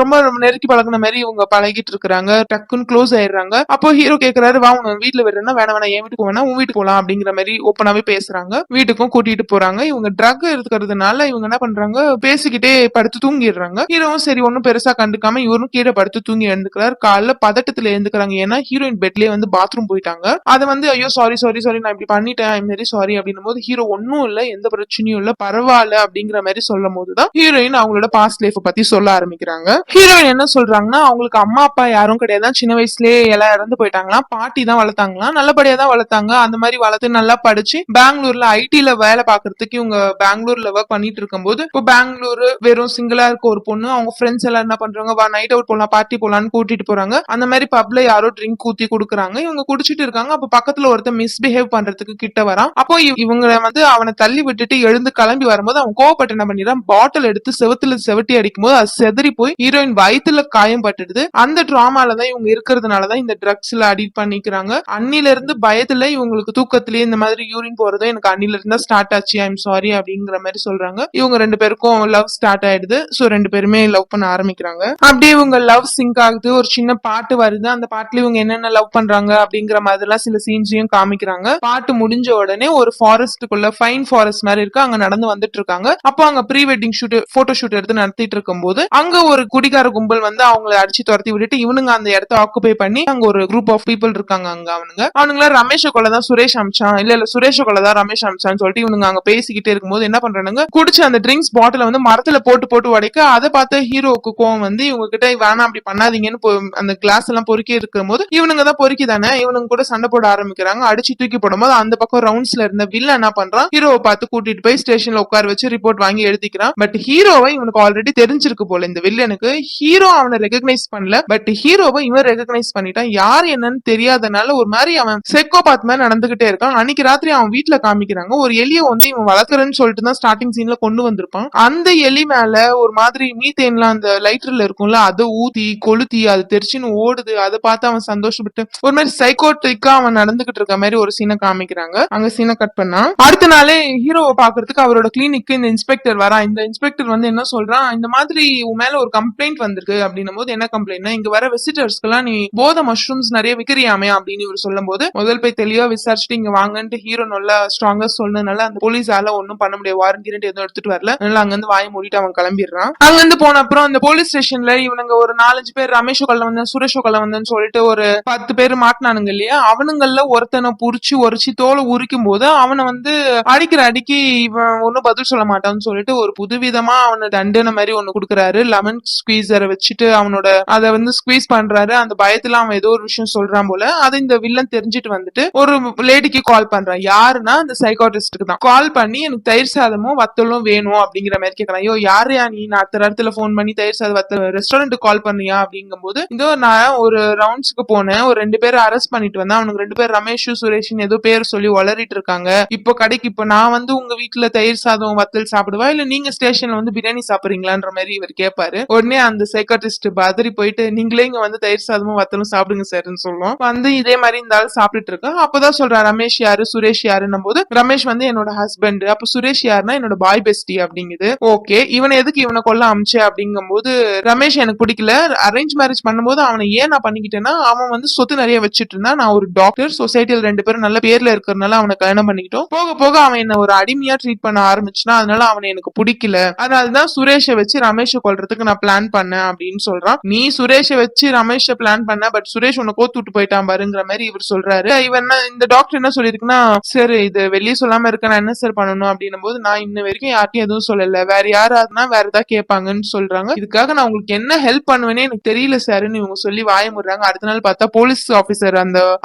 ரொம்ப நெருக்கி பழகுன மாதிரி இவங்க பழகிட்டு இருக்காங்க. டக்குன்னு க்ளோஸ் ஆயிடுறாங்க. அப்போ ஹீரோ கேக்குறாரு, வா உங்க வீட்டுல விடுறேன்னா வேணா வேணா என் வீட்டுக்கு வேணா உன் வீட்டுக்கு போலாம் அப்படிங்கிற மாதிரி ஓப்பனாவே பேசுறாங்க. வீட்டுக்கும் கூட்டிட்டு போறாங்க. இவங்க ட்ரக் எடுத்துக்கிறதுனால இவங்க என்ன பண்றாங்க, பேசிக்கிட்டே படுத்து தூங்கிடுறாங்க. ஹீரோவும் சரி ஒன்னும் பெருசா கண்டுக்காம இவரும் கீழே படுத்து தூங்கி எழுந்துக்கிறாரு. காலைல பதட்டத்துல எழுந்துக்கிறாங்க. ஏன்னா ஹீரோயின் பெட்லயே வந்து பாத்ரூம் போயிட்டாங்க. அதை வந்து ஐயோ சாரி சாரி சாரி நான் இப்படி பண்ணிட்டேன் ஐம் வெரி சாரி அப்படின்னும் போது ஹீரோ ஒன்னும் இல்ல எந்த பிரச்சனையும் இல்ல பரவாயில்ல அப்படிங்கிற மாதிரி சொல்லும் போதுதான் ஹீரோயின் அவங்களோட பாஸ்ட் லைஃப் பத்தி சொல்ல ஆரம்பிக்கிறாங்க. ஹீரோயின் என்ன சொல்றாங்கன்னா, அவங்களுக்கு அம்மா அப்பா யாரும் கிடையாது, சின்ன வயசுலயே எல்லாம் இறந்து போயிட்டாங்களாம், பாட்டி தான் வளர்த்தாங்களாம், நல்லபடியா தான் வளர்த்தாங்க. அந்த மாதிரி வளர்த்து நல்லா படிச்சு பெங்களூர்ல ஐடில வேலை பாக்குறதுக்கு இவங்க பெங்களூர்ல ஒர்க் பண்ணிட்டு இருக்கும்போது இப்போ பெங்களூர் வெறும் சிங்கிளா இருக்க ஒரு பொண்ணு அவங்க ஃப்ரெண்ட்ஸ் எல்லாம் என்ன பண்றாங்க, வா நைட் அவுட் போலாம் பார்ட்டி போலான்னு கூட்டிட்டு போறாங்க. அந்த மாதிரி பப்ல யாரோ ட்ரிங்க் ஊத்தி குடுக்குறாங்க. இவங்க குடிச்சிட்டு இருக்காங்க. அப்ப பக்கத்துல ஒருத்தர் மிஸ்பிஹேவ் பண்றதுக்கு கிட்ட வரான். அப்போ இவங்க வந்து அவனை தள்ளி விட்டுட்டு எழுந்து கிளம்பி வரும்போது அவன் கோவப்பட்டு என்ன பண்ணிடுறான், பாட்டில் எடுத்து செவத்துல செவட்டி அடிக்கும் போது அது செதறி போய் ஹீரோயின் வயித்துல காயம் பட்டுடுது. அந்த டிராமாலதான் இவங்க இருக்கிறதுனாலதான் இந்த ட்ரக்ஸ்ல அடிக்ட் பண்ணிக்கிறாங்க. அன்னில இருந்து பயத்துல இவங்களுக்கு தூக்கத்திலேயே இந்த மாதிரி யூரின் போறதும் எனக்கு அன்னில இருந்தா ஸ்டார்ட் ஆச்சு ஐம் சாரி அப்படிங்கிற மாதிரி சொல்றாங்க. இவங்க ரெண்டு பேருக்கும் லவ் ஸ்டார்ட் ஆயிடுது. சோ ரெண்டு பேருமே லவ் பண்ண ஆரம்பிக்கிறாங்க. அப்படியே இவங்க லவ் சிங்க் ஆகுது. ஒரு சின்ன பாட்டு வருது. அந்த பாட்டுல இவங்க என்னென்ன லவ் பண்றாங்க அப்படிங்கிற மாதிரிலாம் சில சீன்ஸையும் காமிக்கிறாங்க. பாட்டு முடிஞ்ச உடனே ஒரு ஃபாரஸ்ட்டுக்குள்ள ஃபைன் ஃபாரஸ்ட் மாதிரி இருக்கு, அங்க நடந்து வந்துட்டு இருக்காங்க. அப்போ அங்க pre wedding shoot photo shoot எடுத்து நடத்திட்டு இருக்கும்போது அங்க ஒரு குடிகார கும்பல் வந்து அவங்களை அடிச்சு துரத்தி விட்டுட்டு இவனுங்க அந்த இடத்த ஆக்குபை பண்ணி அங்க ஒரு குரூப் ஆஃப் பீப்புள் இருக்காங்க. அங்க அவனுங்கள ரமேஷ கொள்ளதான் சுரேஷ் அமிச்சான், இல்ல சுரேஷ கொள்ளதான் ரமேஷ் அமிச்சான்னு சொல்லிட்டு இவனுங்க அங்க பேசிக்கிட்டே இருக்கும்போது என்ன பண்றானுங்க, குடிச்ச அந்த ட்ரிங்க்ஸ் பாட்டில வந்து மரத்துல போட்டு போட்டு உடைக்க அதை பார்த்த ஹீரோவுக்கு கோவம் வந்து இவங்க கிட்ட வேணாம் அப்படி பண்ணாதீங்கன்னு அந்த கிளாஸ் எல்லாம் பொறுக்கி இருக்கும் போது இவனுங்க தான் பொறுக்கி தானே, இவனுங்க கூட சண்டை போட ஆரம்பிக்கிறாங்க. அடிச்சு தூக்கி போடும்போது அந்த பக்கம் ரவுண்ட்ஸ்ல இருந்த வில்ல என்ன பண்றான், ஹீரோவை பார்த்து கூட்டிட்டு போய் ஸ்டேஷன்ல உட்கார வச்சு ரிப்போர்ட் வாங்கி எழுதிக்கிறான். பட் ஹீரோவை இவனுக்கு ஆல்ரெடி தெரிஞ்சிருக்கு போல இந்த வில்லனுக்கு. ஹீரோ அவனை ரெகக்னைஸ் பண்ணல, பட் ஹீரோவை இவன் ரெகக்னைஸ் பண்ணிட்டான். யார் என்னன்னு தெரியாதனால ஒரு மாதிரி அவன் செக்கோபாத் மாதிரி நடந்துகிட்டே இருக்கான். அன்னைக்கு ராத்திரி அவன் வீட்டுல காமிக்கிறாங்க, ஒரு எலிய வந்து இவன் வளர்க்குறேன்னு சொல்லிட்டு தான் ஸ்டார்டிங் சீன்ல கொண்டு வந்திருப்பான். அந்த எலி மேல ஒரு மாதிரி மீத்தேன்லாம் அந்த லைட்டர்ல இருக்கும்ல, அதை ஊத்தி கொளுத்தி அது தெரிச்சுன்னு ஓடுது. அதை பார்த்து அவன் சந்தோஷப்பட்டு ஒரு மாதிரி சைக்கோட்டிக்கா அவன் நடந்துகிட்டு இருக்க மாதிரி ஒரு சீனை காமிக்கிறாங்க. அங்க சீனை கட் பண்ணா அடுத்த நாளே ஹீரோவை பாக்குறதுக்கு அவரோட கிளினிக்கு இந்த இன்ஸ்பெக்டர் வரா. இந்த இன்ஸ்பெக்டர் வந்து என்ன சொல்றான், இந்த மாதிரி உன் மேல ஒரு கம்ப்ளைண்ட் வந்திருக்கு அப்படின்னும் போது என்ன கம்ப்ளைண்ட்னா, இங்க வர விசிட்டர்ஸ்க்கு எல்லாம் நீ போத மஷ்ரூம்ஸ் நிறைய விக்கிறியாமே அப்படின்னு இவர் சொல்லும் போது முதல் போய் தெளிவா விசாரிச்சுட்டு இங்க வாங்கன்ட்டு ஹீரோ நல்லா ஸ்ட்ராங்கா சொன்னதுனால அந்த போலீஸால ஒன்னும் பண்ண முடியாது, வாரண்ட் எதுவும் எடுத்துட்டு வரல, அதனால அங்கிருந்து வாய மூடிட்டு அவன் கிளம்பிடுறான். அங்கிருந்து போன அப்புறம் அந்த போலீஸ் ஸ்டேஷன்ல இவனுங்க ஒரு 4-5 பேர் ரமேஷ் கொள்ள வந்தேன் சுரேஷ் கொள்ள வந்தேன்னு சொல்லிட்டு ஒரு 10 பேர் மாட்டினானுங்க இல்லையா, அவனுங்கள்ல ஒருத்தனை புடிச்சு உரைச்சி தோலை உரிக்கும் போது அவனை வந்து அடிக்கிற அடிக்கி இவன் ஒன்னும் பதில் சொல்ல மாட்டான்னு சொல்லிட்டு ஒரு புதுவிதமா அவனை தண்டனை மாதிரி ஒண்ணு கொடுக்குறாரு. லெமன் ஸ்குவீசரை வச்சுட்டு அவனோட அதை வந்து ஸ்குவீஸ் பண்றாரு. அந்த பயத்துல அவன் ஏதோ ஒரு விஷயம் சொல்றான் போல. அதை இந்த வில்லன் தெரிஞ்சுட்டு வந்துட்டு ஒரு லேடிக்கு கால் பண்றான். யாருன்னா அந்த சைக்காட்ரிஸ்டுக்கு தான் கால் பண்ணி எனக்கு தயிர் சாதமும் வத்தலும் வேணும் அப்படிங்கிற மாதிரி கேட்கறான். ஐயோ யாரையா நீ, நான் அடுத்த இடத்துல போன் பண்ணி தயிர் சாதம் வத்தல் ரெஸ்டாரண்ட்டுக்கு கால் பண்ணியா அப்படிங்கும் போது, இதோ நான் ஒரு ரவுண்ட்ஸ்க்கு போனேன், ஒரு 2 பேரை அரெஸ்ட் பண்ணிட்டு வந்தேன், அவனுக்கு 2 பேர் ரமேஷ் சுரேஷ் ஏதோ பேர் சொல்லி வளரிட்டு இருக்காங்க. இப்போ கடைக்கு இப்போ நான் வந்து உங்க வீட்டுல தயிர் சாதம் வத்தல் சாப்பிடுவா இல்ல நீங்க ஸ்டேஷன்ல வந்து பிரியாணி சாப்பிடுறீங்களான்ற மாதிரி இவர் கேட்பாரு. உடனே அந்த சைக்காட்ரிஸ்ட் பதறி போயிட்டு நீங்களே இங்க வந்து தயிர் சாதமும் வத்தலும் சாப்பிடுங்க சார்ன்னு சொல்லுவோம். வந்து இதே மாதிரி இந்த ஆள் சாப்பிட்டுட்டு இருக்கா. அப்பதான் சொல்றான் ரமேஷ் யாரு சுரேஷ் யாருன்னும் போது ரமேஷ் வந்து என்னோட ஹஸ்பண்ட், அப்ப சுரேஷ் யாருன்னா என்னோட பாய் பெஸ்டி அப்படிங்குது. ஓகே இவனை எதுக்கு இவனை கொல்ல அமிச்சே அப்படிங்கும் போது ரமேஷ் எனக்கு பிடிக்கல, அரேஞ்ச் மேரேஜ் பண்ணும்போது அவனை ஏன் நான் பண்ணிக்கிட்டேன்னா அவன் வந்து சொத்து நிறைய வச்சுட்டு இருந்தான், நான் ஒரு டாக்டர், சொசைட்டில 2 பேரும் நல்ல பேர்ல இருக்கிறதுனால அவனை கல்யாணம் பண்ணிக்கிட்டோம், போக போக அவன் என்ன ஒரு அடிமையா ட்ரீட் பண்ண ஆரம்பிச்சுனா அதனால அவனை எனக்கு பிடிக்கல, அதனாலதான் சுரேஷை வச்சு ரமேஷை கொல்றதுக்கு நான் பிளான் பண்ணேன் அப்படின்னு சொல்றான். நீ சுரேஷை வச்சு ரமேஷை பிளான் பண்ண, பட் சுரேஷ் உன்னை கோத்து விட்டு போயிட்டான் பாருங்கிற மாதிரி இவர் சொல்றாரு. இவன் இந்த டாக்டர் என்ன சொல்லிருக்குன்னா, சரி இது வெளியே சொல்லாம இருக்க நான் என்ன சார் பண்ணணும் அப்படின்னும் போது நான் இன்ன வரைக்கும் யார்ட்டையும் எதுவும் சொல்லல, வேற யாராதுன்னா வேற ஏதாவது கேட்பாங்கன்னு சொல்றாங்க, இதுக்காக நான் உங்களுக்கு என்ன ஹெல்ப் பண்ணுவேனே எனக்கு தெரியல சார்ன்னு இவங்க சொல்லி வாய முடுறாங்க. அடுத்த நாள் பார்த்தா போலீஸ் ஆபீசர்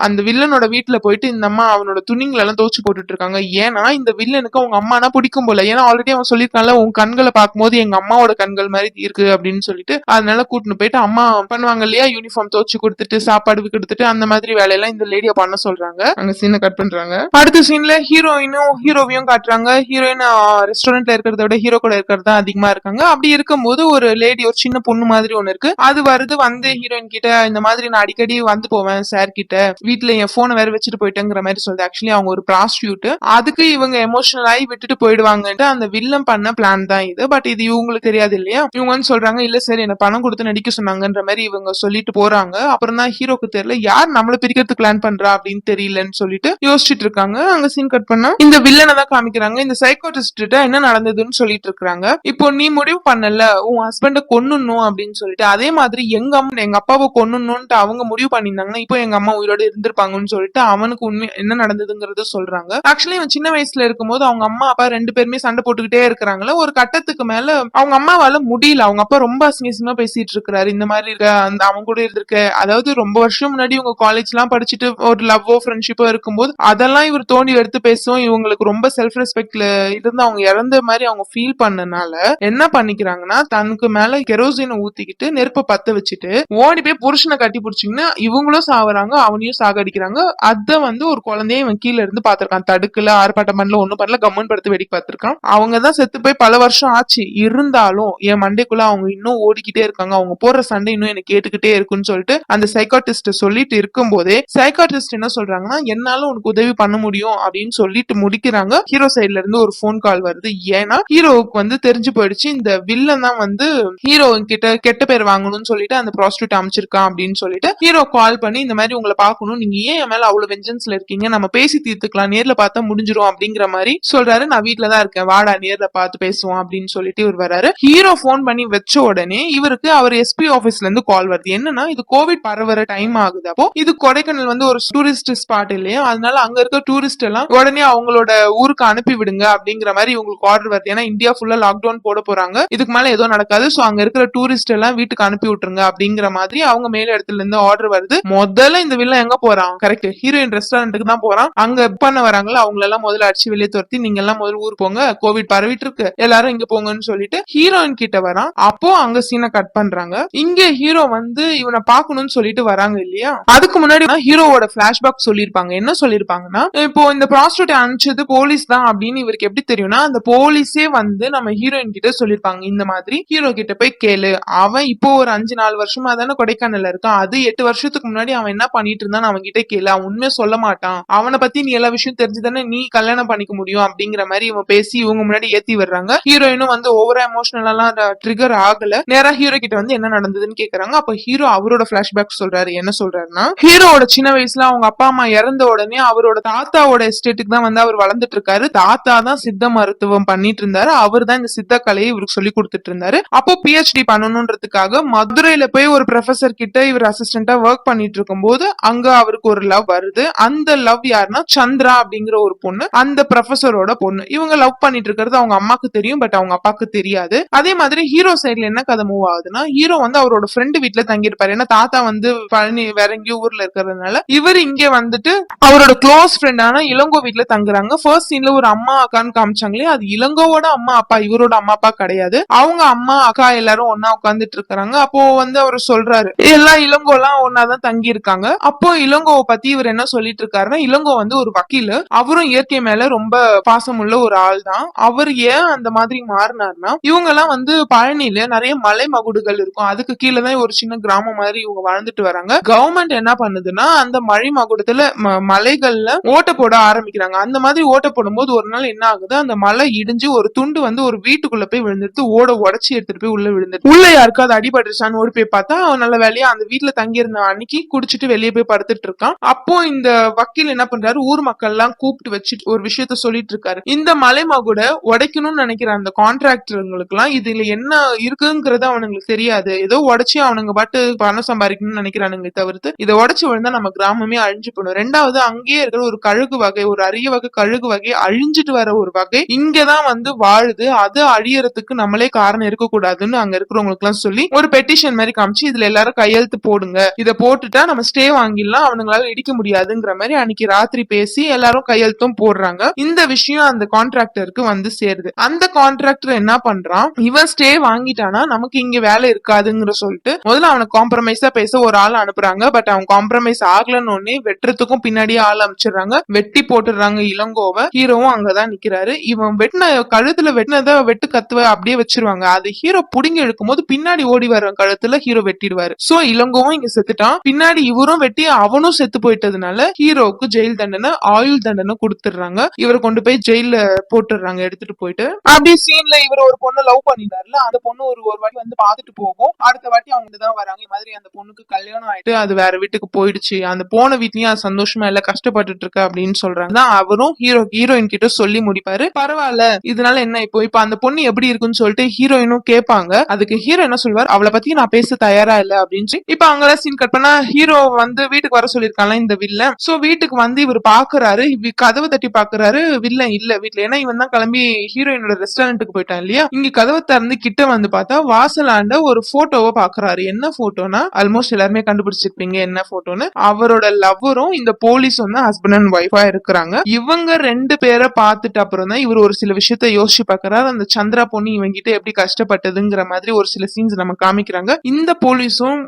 அந்த வில்லனோட வீட்டுல போயிட்டு இந்த அம்மா அவனோட துணிங்களை எல்லாம் தோச்சு போட்டுட்டு இருக்காங்க. ஏன்னா இந்த வில்லனுக்கு அவங்க அம்மானா பிடிக்கும் போல, ஏன்னா ஆல்ரெடி அவன் சொல்லிருக்கான்ல உன் கண்களை பார்க்கும்போது எங்க அம்மாவோட கண்கள் மாதிரி இருக்கு அப்படின்னு சொல்லிட்டு அதனால கூட்டிட்டு போயிட்டு அம்மா பண்ணுவாங்க இல்லையா யூனிஃபார்ம் தோச்சு கொடுத்துட்டு சாப்பாடு கொடுத்துட்டு அந்த மாதிரி வேலையெல்லாம் இந்த லேடிய பண்ண சொல்றாங்க. அங்க சீனை கட் பண்றாங்க. அடுத்த சீன்ல ஹீரோயினும் ஹீரோவையும் காட்டுறாங்க. ஹீரோயின் ரெஸ்டாரண்ட்ல இருக்கிறத விட ஹீரோ கூட இருக்கிறது தான் அதிகமா இருக்காங்க. அப்படி இருக்கும்போது ஒரு லேடி ஒரு சின்ன பொண்ணு மாதிரி ஒண்ணு இருக்கு, அது வருது. வந்து ஹீரோயின் கிட்ட இந்த மாதிரி நான் அடிக்கடி வந்து போவேன் சார் கிட்ட, வீட்டுல என் போனை வேற வச்சுட்டு போயிட்டேங்கிற மாதிரி சொல்லுது. ஆக்சுவலி அவங்க ஒரு ப்ராஸ்டியூட், அதுக்கு இவங்க எமோஷனல் ஆகி விட்டுட்டு போயிடுவாங்கன்ட்டு அந்த வில்லம் பண்ண பிளான் தான் இது. பட் இது இவங்களுக்கு தெரியாது இல்லையா. இவங்க வந்து சொல்றாங்க இல்ல சார் என்ன பணம் கொடுத்து நடிக்க சொன்னாங்கன்ற மாதிரி இவங்க சொல்லிட்டு போறாங்க. அப்புறம் தான் ஹீரோக்கு தெரியல யார் நம்மள பிரிக்கிறதுக்கு பிளான் பண்றா அப்படின்னு தெரியலன்னு சொல்லிட்டு யோசிச்சுட்டு இருக்காங்க. அங்க சீன் கட் பண்ணா இந்த வில்லனை தான் காமிக்கிறாங்க. இந்த சைக்காட்ரிஸ்ட் என்ன நடந்ததுன்னு சொல்லிட்டு இருக்காங்க. இப்போ நீ முடிவு பண்ணல உன் ஹஸ்பண்ட கொன்னுணும் அப்படின்னு சொல்லிட்டு, அதே மாதிரி எங்க அப்பாவை கொன்னுணும்னு அவங்க முடிவு பண்ணிருந்தாங்கன்னா இப்போ எங்க அம்மா உயிரோட இருந்திருப்பாங்கன்னு சொல்லிட்டு அவனுக்கு உண்மை என்ன நடந்ததுங்கிறத சொல்றாங்க. ஆக்சுவலி இவன் சின்ன வயசுல இருக்கும்போது அவங்க அம்மா அப்பா 2 பேருமே சண்டை போட்டுக்கிட்டே இருக்கிறாங்களா. ஒரு கட்டத்துக்கு மேல அவங்க அம்மாவால முடியல, அவங்க அப்பா ரொம்ப அசிங்கமா பேசிட்டு இருக்கிறாரு, இந்த மாதிரி இருக்க அந்த அவன் கூட இருந்திருக்க, அதாவது ரொம்ப வருஷம் முன்னாடி இவங்க காலேஜ் எல்லாம் படிச்சுட்டு ஒரு லவ்வோ ஃப்ரெண்ட்ஷிப்போ இருக்கும்போது அதெல்லாம் இவர் தோண்டி எடுத்து பேசும். இவங்களுக்கு ரொம்ப செல்ஃப் ரெஸ்பெக்ட்ல இருந்து அவங்க இறந்த மாதிரி அவங்க ஃபீல் பண்ணனால என்ன பண்ணிக்கிறாங்கன்னா தனக்கு மேல கெரோசினை ஊத்திக்கிட்டு நெருப்ப பத்த வச்சுட்டு ஓடி போய் புருஷனை கட்டி பிடிச்சிங்கன்னா இவங்களும் சாவறாங்க அவனையும் சாகடிக்கிறாங்க. அத வந்து ஒரு குழந்தைய இவன் கீழ இருந்து பாத்திருக்கான், தடுக்கல ஆர்ப்பாட்டம் பண்ணல ஒண்ணும் பண்ணல, கம்மன் படுத்து வெடிக்க பார்த்திருக்கான். அவங்கதான் செத்து போய் பல வருஷம் ஆச்சு, இருந்தாலும் என் மண்டைக்குள்ள அவங்க இன்னும் ஓடிக்கிட்டே இருக்காங்க, அவங்க போடுற சண்டை இன்னும் எனக்கு கேட்டுக்கிட்டே இருக்குன்னு சொல்லிட்டு அந்த சைக்காட்ரிஸ்ட் சொல்லிட்டு இருக்கும் போதே சைக்காட்ரிஸ்ட் என்ன சொல்றாங்கன்னா என்னால உனக்கு உதவி பண்ண முடியும் அப்படின்னு சொல்லிட்டு முடிக்கிறாங்க. ஹீரோ சைட்ல இருந்து ஒரு போன் கால் வருது. ஏன்னா ஹீரோவுக்கு வந்து தெரிஞ்சு போயிடுச்சு இந்த வில்லன் தான் வந்து வந்து ஹீரோ கிட்ட கெட்ட பேர் வாங்கணும்னு சொல்லிட்டு அந்த ப்ராஸ்டியூட் அமைச்சிருக்கான் அப்படின்னு சொல்லிட்டு ஹீரோ கால் பண்ணி இந்த மாதிரி உங்களை பார்க்கணும், நீங்க ஏன் என் மேல அவ்வளவு வெஞ்சன்ஸ்ல இருக்கீங்க, நம்ம பேசி தீர்த்துக்கலாம், நேர்ல பார்த்தா முடிஞ்சிரும் அப்படிங்கிற மாதிரி சொல்றாரு. நான் வீட்டுல தான் இருக்கேன், வாடா நேர்ல பார்த்து பேசுவோம் அப்படின்னு சொல்லிட்டு இவர் வராரு. ஹீரோ போன் பண்ணி வச்ச உடனே இவருக்கு அவர் எஸ்பி ஆபீஸ்ல இருந்து கால் வருது. என்னன்னா இது கோவிட் பரவற டைம் ஆகுது, அப்போ இது கொடைக்கானல் வந்து ஒரு டூரிஸ்ட் ஸ்பாட் இல்லையா, அதனால அங்க இருக்க டூரிஸ்ட் எல்லாம் உடனே அவங்களோட ஊருக்கு அனுப்பி விடுங்க அப்படிங்கிற மாதிரி இவங்களுக்கு ஆர்டர் வருது. ஏன்னா இந்தியா ஃபுல்லா லாக்டவுன் போட போறாங்க, இதுக்கு மேல எதுவும் நடக்காது, சோ அங்க இருக்கிற டூரிஸ்ட் எல்லாம் வீட்டுக்கு அனுப்பி விட்டுருங்க அப்படிங்கிற மாதிரி அவங்க மேல இடத்துல இருந்து ஆர்டர் வருது. முதல்ல இந்த வில்ல எங்க போறான், கரெக்ட் ஹீரோயின் ரெஸ்டாரண்ட்டுக்கு தான் போறான். அங்க பண்ண வராங்களா அவங்கள எல்லாம் முதல்ல அடிச்சு வெளியே துரத்தி நீங்க எல்லாம் முதல்ல ஊர் போங்க, கோவிட் பரவிட்டு இருக்கு, எல்லாரும் இங்க போங்கன்னு சொல்லிட்டு ஹீரோயின் கிட்ட வரான். அப்போ அங்க சீனை கட் பண்றாங்க. இங்க ஹீரோ வந்து இவனை பாக்கணும்னு சொல்லிட்டு வராங்க இல்லையா, அதுக்கு முன்னாடி ஹீரோவோட பிளாஷ்பேக் சொல்லிருப்பாங்க. என்ன சொல்லிருப்பாங்கன்னா, இப்போ இந்த ப்ராஸ்டியூட் அனுப்பிச்சது போலீஸ் தான் அப்படின்னு இவருக்கு எப்படி தெரியும்னா, அந்த போலீஸே வந்து நம்ம ஹீரோயின் கிட்ட சொல்லிருப்பாங்க, இந்த மாதிரி ஹீரோ கிட்ட போய் கேளு, அவன் இப்போ ஒரு 5-4 வருஷமா தானே கொடைக்கானல்ல இருக்கான், அது 8 வருஷத்துக்கு முன்னாடி அவன் என்ன பண்ணிட்டு இருந்தான்னு அவன் கிட்ட கேளு, அவன் உண்மையை சொல்ல மாட்டான், அவனை பத்தி நீ எல்லா விஷயம் தெரிஞ்சுதானே நீ கல்யாணம் பண்ணிக்க முடியும் அப்படிங்கிற மாதிரி இவன் பேசி இவங்க முன்னாடி ஏத்தி வர்றாங்க. ஹீரோயினும் வந்து ஓவரா எமோஷனல் எல்லாம் ட்ரிகர் ஆகல, நேரா ஹீரோ கிட்ட வந்து என்ன நடந்ததுன்னு கேக்குறாங்க. அப்ப ஹீரோ அவரோட பிளாஷ்பேக் சொல்றாரு. என்ன சொல்றாருன்னா, ஹீரோவோட சின்ன வயசுல அவங்க அப்பா அம்மா இறந்த உடனே அவரோட தாத்தாவோட எஸ்டேட்டுக்கு தான் வந்து அவர் வளர்ந்துட்டு இருக்காரு. தாத்தா தான் சித்த மருத்துவம் பண்ணிட்டு இருந்தாரு, அவர் தான் இந்த சித்த கலையை இவருக்கு சொல்லி கொடுத்துட்டு இருந்தாரு. அப்போ PhD பண்ணணும்ன்றதுக்காக மதுரையில போய் ஒரு ப்ரொஃபசர் கிட்ட இவர் அசிஸ்டண்டா ஒர்க் பண்ணிட்டு இருக்கும் போது அங்க அவருக்கு ஒரு லவ் வருது. அந்த லவ் யாருன்னா சந்திரா அப்படிங்கிற ஒரு பொண்ணு, அந்த ப்ரொஃபசரோட பொண்ணு. இவங்க லவ் பண்ணிட்டு இருக்கிறது அவங்க அம்மாக்கு தெரியும், பட் அவங்க அப்பாக்கு தெரியாது. அதே மாதிரி ஹீரோ சைட்ல என்ன கதை மூவ் ஆகுதுன்னா, ஹீரோ வந்து அவரோட ஃப்ரெண்டு வீட்டுல தங்கி இருப்பாரு. ஏன்னா தாத்தா வந்து பழனி வேற எங்கேயோ ஊர்ல இருக்கிறதுனால இவர் இங்க வந்துட்டு அவரோட க்ளோஸ் ஃப்ரெண்டான இளங்கோ வீட்டுல தங்குறாங்க. ஃபர்ஸ்ட் சீன்ல ஒரு அம்மா அக்கான்னு காமிச்சாங்களே, அது இளங்கோவோட அம்மா அப்பா, இவரோட அம்மா அப்பா கிடையாது. அவங்க அம்மா அக்கா எல்லாரும் ஒன்னா உட்காந்துட்டு இருக்காங்க. அப்போ வந்து அவர் சொல்றாரு, எல்லாம் இளங்கோ எல்லாம் ஒன்னாதான் தங்கி இருக்காங்க. அப்போ இளங்கோவை பத்தி இவர் என்ன சொல்லிட்டு இருக்காருன்னா, இளங்கோ வந்து ஒரு வக்கீல், அவரும் இயற்கை மேல ரொம்ப பாசமுள்ள ஒரு ஆள் தான். அவர் ஏன் அந்த மாதிரி மாறினார்னா, இவங்க எல்லாம் வந்து பழனியில நிறைய மலை மகுடுகள் இருக்கும், அதுக்கு கீழே தான் ஒரு சின்ன கிராமம் மாதிரி இவங்க வாழ்ந்துட்டு வராங்க. கவர்மெண்ட் என்ன பண்ணுதுன்னா, அந்த மழை மகுடத்துல மலைகள்ல ஓட்ட போட ஆரம்பிக்கிறாங்க. அந்த மாதிரி ஓட்ட போடும்போது ஒரு நாள் என்ன ஆகுது, அந்த மலை இடிஞ்சு ஒரு துண்டு வந்து ஒரு வீட்டுக்குள்ள போய் விழுந்துட்டு ஓட உடச்சி எடுத்துட்டு போய் உள்ள விழுந்துட்டு, உள்ள யாருக்காவது அடிபட்டுருச்சான்னு ஓடி போய் பார்த்தா அவன் நல்ல வேலையா அந்த வீட்டுல தங்கி இருந்த அன்னைக்கு குடிச்சிட்டு வெளியே போய் படுத்துட்டு இருக்கான். அப்போ இந்த வக்கீல் என்ன பண்றாரு, ஊர் மக்கள் எல்லாம் கூப்பிட்டு வச்சுட்டு ஒரு விஷயத்த சொல்லிட்டு இருக்காரு. இந்த மலை மகுட உடைக்கணும்னு நினைக்கிற அந்த கான்ட்ராக்டர்களுக்கு எல்லாம் இதுல என்ன இருக்குங்கிறது அவனுங்களுக்கு தெரியாது, ஏதோ உடைச்சு அவனுங்க பாட்டு பணம் சம்பாதிக்கணும்னு நினைக்கிறானுங்களே தவிர்த்து இதை உடைச்சு விழுந்தா நம்ம கிராமமே அழிஞ்சு போடும். ரெண்டாவது அங்கேயே இருக்கிற ஒரு கழுகு வகை, ஒரு அரிய வகை கழுகு வகை, அழிஞ்சிட்டு வர ஒரு வகை இங்கதான் வந்து வாழுது, அது அழியறதுக்கு நம்மளே காரணம் இருக்கக்கூடாதுன்னு அங்க இருக்கிறவங்களுக்கு எல்லாம் சொல்லி ஒரு பெட்டிஷன் மாதிரி காமிச்சு இதுல எல்லாரும் கையெழுத்து போடுங்க, இதை போட்டுட்டா நம்ம ஸ்டே வாங்கிடலாம், அவனுங்களால இடிக்க முடியாதுங்கிற மாதிரி அன்னைக்கு ராத்திரி பேசி எல்லாரும் கையெழுத்தும் போடுறாங்க. இந்த விஷயம் அந்த கான்ட்ராக்டருக்கு வந்து சேருது. அந்த கான்ட்ராக்டர் என்ன பண்றான், இவன் ஸ்டே வாங்கிட்டானா நமக்கு இங்க வேலை இருக்காதுங்கிற சொல்லிட்டு முதல்ல அவனை காம்ப்ரமைஸா பேச ஒரு ஆள் அனுப்புறாங்க. பட் அவன் காம்ப்ரமைஸ் ஆகலன்னு உடனே வெட்டுறதுக்கும் பின்னாடியே ஆள் அமைச்சிடுறாங்க, வெட்டி போட்டுடுறாங்க இளங்கோவை. ஹீரோவும் அங்கதான் நிக்கிறாரு. இவன் வெட்டின கழுத்துல வெட்டினத வெட்டு கத்துவ அப்படியே வச்சிருவாங்க. அது ஹீரோ புடிங்கி இழுக்கும் போது பின்னாடி ஓடி வர கழுத்துல ஹீரோ வெட்டிடுவாரு. சோ இளங்கோவும் இங்க செத்துட்டான், பின்னாடி இவரும் வெட்டி அவனும் செத்து போயிட்டதுனால ஹீரோவுக்கு ஜெயில் தண்டனை, ஆயுள் தண்டனை கொடுத்துடுறாங்க. இவரை கொண்டு போய் ஜெயில போட்டுடுறாங்க எடுத்துட்டு போயிட்டு. அப்படியே சீன்ல இவர் ஒரு பொண்ணு லவ் பண்ணிட்டாருல, அந்த பொண்ணு ஒரு வாட்டி வந்து பாத்துட்டு போகும், அடுத்த வாட்டி அவங்க தான் வராங்க. இந்த மாதிரி அந்த பொண்ணுக்கு கல்யாணம் ஆயிட்டு அது வேற வீட்டுக்கு போயிடுச்சு, அந்த போன வீட்லயும் அது சந்தோஷமா இல்ல, கஷ்டப்பட்டுட்டு இருக்க அப்படின்னு சொல்றாங்க. அவரும் ஹீரோயின் கிட்ட சொல்லி முடிப்பாரு, பரவாயில்ல இதனால என்ன, இப்போ அந்த பொண்ணு எப்படி இருக்குன்னு சொல்லிட்டு ஹீரோயினும் கேட்பாங்க. அதுக்கு ஹீரோ என்ன சொல்வார், அவளை பத்தி நான் பேச தயாரா இல்ல அப்படின்னு. இப்ப அங்கெல்லாம் சீன் கட் பண்ணா ஹீரோ வந்து வீட்டுக்கு வர சொல்லிருக்காங்க இந்த வில்லன். சோ வீட்டுக்கு வந்து இவர் பாக்குறாரு, கதவை தட்டி பாக்குறாரு, வில்லன் இல்ல வீட்டுல. ஏன்னா இவன் தான் கிளம்பி ஹீரோயினோட ரெஸ்டாரண்ட்டுக்கு போயிட்டான் இல்லையா. இங்க கதவை திறந்து கிட்ட வந்து பார்த்தா வாசலாண்ட ஒரு போட்டோவை பாக்குறாரு. என்ன போட்டோனா, ஆல்மோஸ்ட் எல்லாருமே கண்டுபிடிச்சிருப்பீங்க என்ன போட்டோன்னு, அவரோட லவ்வரும் இந்த போலீஸும் தான் ஹஸ்பண்ட் அண்ட் ஒய்ஃபா இருக்கிறாங்க. இவங்க 2 பேரை பார்த்துட்டு அப்புறம் தான் இவர் ஒரு சில விஷயத்த யோசிச்சு பாக்குறாரு. அந்த சந்திரா பொண்ணு இவங்கிட்ட எப்படி கஷ்டப்பட்டதுங்கிற மாதிரி ஒரு சில சீன்ஸ் நம்ம காமிக்கிறாங்க. இந்த போலீஸும்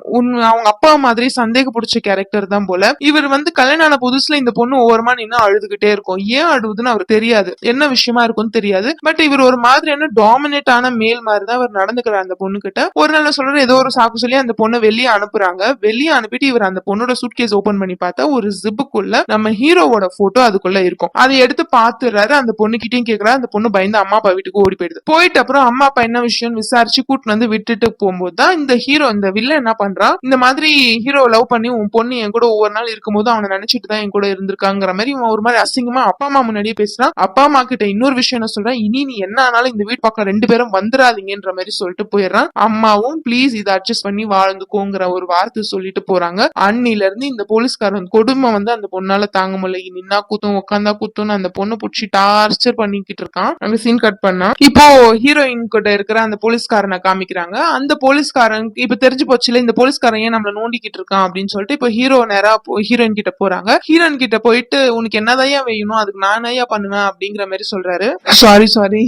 அவங்க அப்பா மாதிரி சந்தேக பிடிச்ச கேரக்டர் தான் போல. இவர் வந்து கல்யாணம் ஆன புதுசுல இந்த பொண்ணு ஓரமா நின்று அழுதுகிட்டே இருக்கும். ஏன் அழுதுன்னு அவருக்கு தெரியாது, என்ன விஷயமா இருக்கும்னு தெரியாது. பட் இவர் ஒரு மாதிரியான டாமினேட் ஆன மேல் மாதிரி தான் அவர் நடந்துக்கிறார் அந்த பொண்ணு கிட்ட. ஒரு நாள் சொல்ற ஏதோ ஒரு சாக்கு சொல்லி அந்த பொண்ணை வெளியே அனுப்புறாங்க. வெளியே அனுப்பிட்டு இவர் அந்த பொண்ணோட சூட்கேஸ் ஓபன் பண்ணி பார்த்தா ஒரு ஜிப்புக்குள்ள நம்ம ஹீரோவோட போட்டோ அதுக்குள்ள இருக்கும். அதை எடுத்து பாத்துறாரு. அந்த பொண்ணு கிட்டயும் கேக்குறாரு. அந்த பொண்ணு பயந்து அம்மா அப்பா வீட்டுக்கு ஓடி போயிடுது. போயிட்டு அப்புறம் அம்மா அப்பா என்ன விஷயம் விசாரிச்சு கூட்டிட்டு வந்து விட்டுட்டு போகும்போது தான் இந்த ஹீரோ இந்த வில்லன் என்ன பண்றா, இந்த மாதிரி ஹீரோ லவ் பண்ணி உன் பொண்ணு என் கூட ஒவ்வொரு நாள் இருக்கும்போது அவனை நினைச்சிட்டு தான் என் கூட இருந்திருக்காங்கிற மாதிரி இவன் ஒரு மாதிரி அசிங்கமா அப்பா அம்மா முன்னாடியே பேசுறான். அப்பா அம்மா கிட்ட இன்னொரு விஷயம் என்ன சொல்றான், இனி நீ என்ன ஆனாலும் இந்த வீட்டு பக்கம் 2 பேரும் வந்துடாதீங்கன்ற மாதிரி சொல்லிட்டு போயிடுறான். அம்மாவும் ப்ளீஸ் இதை அட்ஜஸ்ட் பண்ணி வாழ்ந்துக்கோங்கிற ஒரு வார்த்தை சொல்லிட்டு போறாங்க. அன்னில இருந்து இந்த போலீஸ்காரன் கொடுமை வந்து அந்த பொண்ணால தாங்க முடியல. நின்னா கூத்தும் உட்காந்தா கூத்தும் அந்த பொண்ணு புடிச்சு டார்ச்சர் பண்ணிக்கிட்டு இருக்கான். அங்க சீன் கட் பண்ணா இப்போ ஹீரோயின் கிட்ட இருக்கிற அந்த போலீஸ்காரனை காமிக்கிறாங்க. அந்த போலீஸ்காரன் இப்ப தெரிஞ்சு போச்சுல இந்த போலீஸ்காரன் ஏன் நம்மள நோண்டிக்கிட்டு இருக்கான் அப்படின்னு சொல்லிட்டு இப்போ ஹீரோ நேரா ஹீரோயின் கிட்ட போறாங்க. ஹீரோயின் கிட்ட போயிட்டு உனக்கு என்னதையா வேணும், அதுக்கு நானையா பண்ணுவேன் அப்படிங்கிற மாதிரி சொல்றாரு. சாரி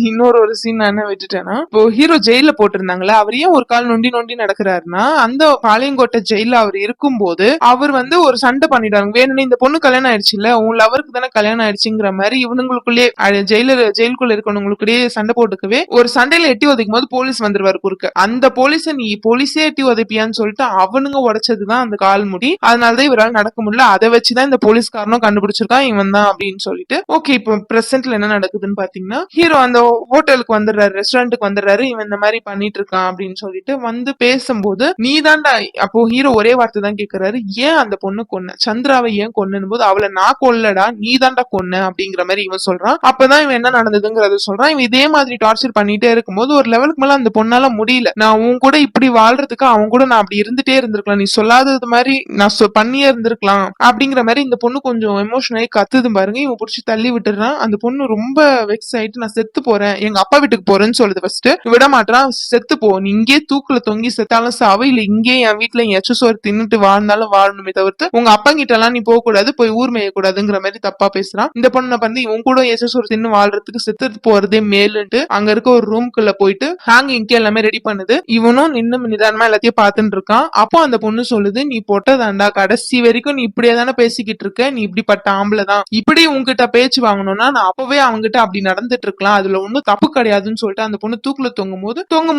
இன்னொரு சீன் நான் என்ன விட்டுட்டேன்னா, இப்போ ஹீரோ ஜெயில போட்டிருந்தாங்களா, அவர் ஏன் ஒரு கால் நொண்டி நொண்டி நடக்கிறாருன்னா, அந்த பாளையங்கோட்டை ஜெயில அவர் இருக்கும்போது அவர் வந்து ஒரு சண்டை பண்ணிட்டாங்க. வேணும்னு இந்த பொண்ணு கல்யாணம் ஆயிடுச்சு இல்ல, உன் லவருக்கு தானே கல்யாணம் ஆயிடுச்சுங்கிற மாதிரி இவனுங்களுக்குள்ளே ஜெயிலுக்குள்ள இருக்கவங்களுக்குள்ளேயே சண்டை போட்டுக்கவே ஒரு சண்டையில எட்டி உதைக்கும் போது போலீஸ் வந்துருவாரு குறுக்க. அந்த போலீஸ நீ போலீஸே எட்டி உதைப்பியான்னு சொல்லிட்டு அவனுங்க உடைச்சதுதான் அந்த கால் முடி. அதனாலதான் இவரால் நடக்க முடியல. அதை வச்சுதான் இந்த போலீஸ்காரனும் கண்டுபிடிச்சிருக்கான் இவன் தான் அப்படின்னு சொல்லிட்டு. ஓகே, இப்போ பிரசன்ட்ல என்ன நடக்குதுன்னு பாத்தீங்கன்னா, ஹீரோ அந்த ஹோட்டலுக்கு வந்துடுறாரு, ரெஸ்டாரண்ட்டுக்கு வந்துடுறாரு. இவன் இந்த மாதிரி பண்ணிட்டு இருக்கான் அப்படின்னு சொல்லிட்டு வந்து பேசும்போது, நீ தாண்டா, அப்போ ஹீரோ ஒரே வார்த்தை தான் கேட்கிறாரு, ஏன் அந்த பொண்ணு கொன்ன, சந்திராவை ஏன் கொன்னு போது அவளை நான் கொல்லடா நீ தாண்டா கொன்ன அப்படிங்கிற மாதிரி இவன் சொல்றான். அப்பதான் இவன் என்ன நடந்ததுங்கிறத சொல்றான். இவன் இதே மாதிரி டார்ச்சர் பண்ணிட்டே இருக்கும்போது ஒரு லெவலுக்கு மேல அந்த பொண்ணால முடியல, நான் உன் கூட இப்படி வாழ்றதுக்கு அவன் கூட நான் அப்படி இருந்துட்டே இருந்திருக்கலாம், நீ சொல்லாதது மாதிரி நான் பண்ணியே இருந்திருக்கலாம் அப்படிங்கிற மாதிரி இந்த பொண்ணு கொஞ்சம் எமோஷனலி கத்துது பாருங்க. இவன் புடிச்சு தள்ளி விட்டுறான். அந்த பொண்ணு ரொம்ப வெக்ஸ் ஆயிட்டு நான் செத்து போறேன், எங்க அப்பா வீட்டுக்கு போறேன்னு சொல்லுது. ஃபர்ஸ்ட் விட மாட்டான், செத்து போ, நீ இங்கே தூக்குல தொங்கி செத்தாலும் சாவு, இல்ல இங்கே என் வீட்டுல எச்சும் சோறு தின்னுட்டு வாழ்ந்தாலும் வாழணுமே தவிர்த்து உங்க அப்பா கிட்ட எல்லாம் நீ போக கூடாது, போய் ஊர் மேய கூடாதுங்கிற மாதிரி தப்பா பேசுறான். இந்த பொண்ணை வந்து இவன் கூட எச்சும் சோறு தின்னு வாழ்றதுக்கு செத்து போறதே மேலுன்ட்டு அங்க இருக்க ஒரு ரூம்குள்ள போயிட்டு ஹேங்கிங்க்கு எல்லாமே ரெடி பண்ணுது. இவனும் நின்னு நிதானமா எல்லாத்தையும் பாத்துட்டு இருக்கான். அப்போ அந்த பொண்ணு சொல்லுது, நீ பொட்டதாண்டா, கடைசி வரைக்கும் நீ இப்படியே தானே பேசிக்கிட்டு இருக்க, நீ இப்படிப்பட்ட ஆம்பளை தான், இப்படி உங்ககிட்ட பேச்சு வாங்கணும்னா நான் அப்பவே அவங்ககிட்ட அப்படி நடந்துட்டு இருக்கலாம், அதுல ஒன்னும் தப்பு கிடையாதுன்னு சொல்லிட்டு அந்த பொண்ணு தூக்குல தொங்கும்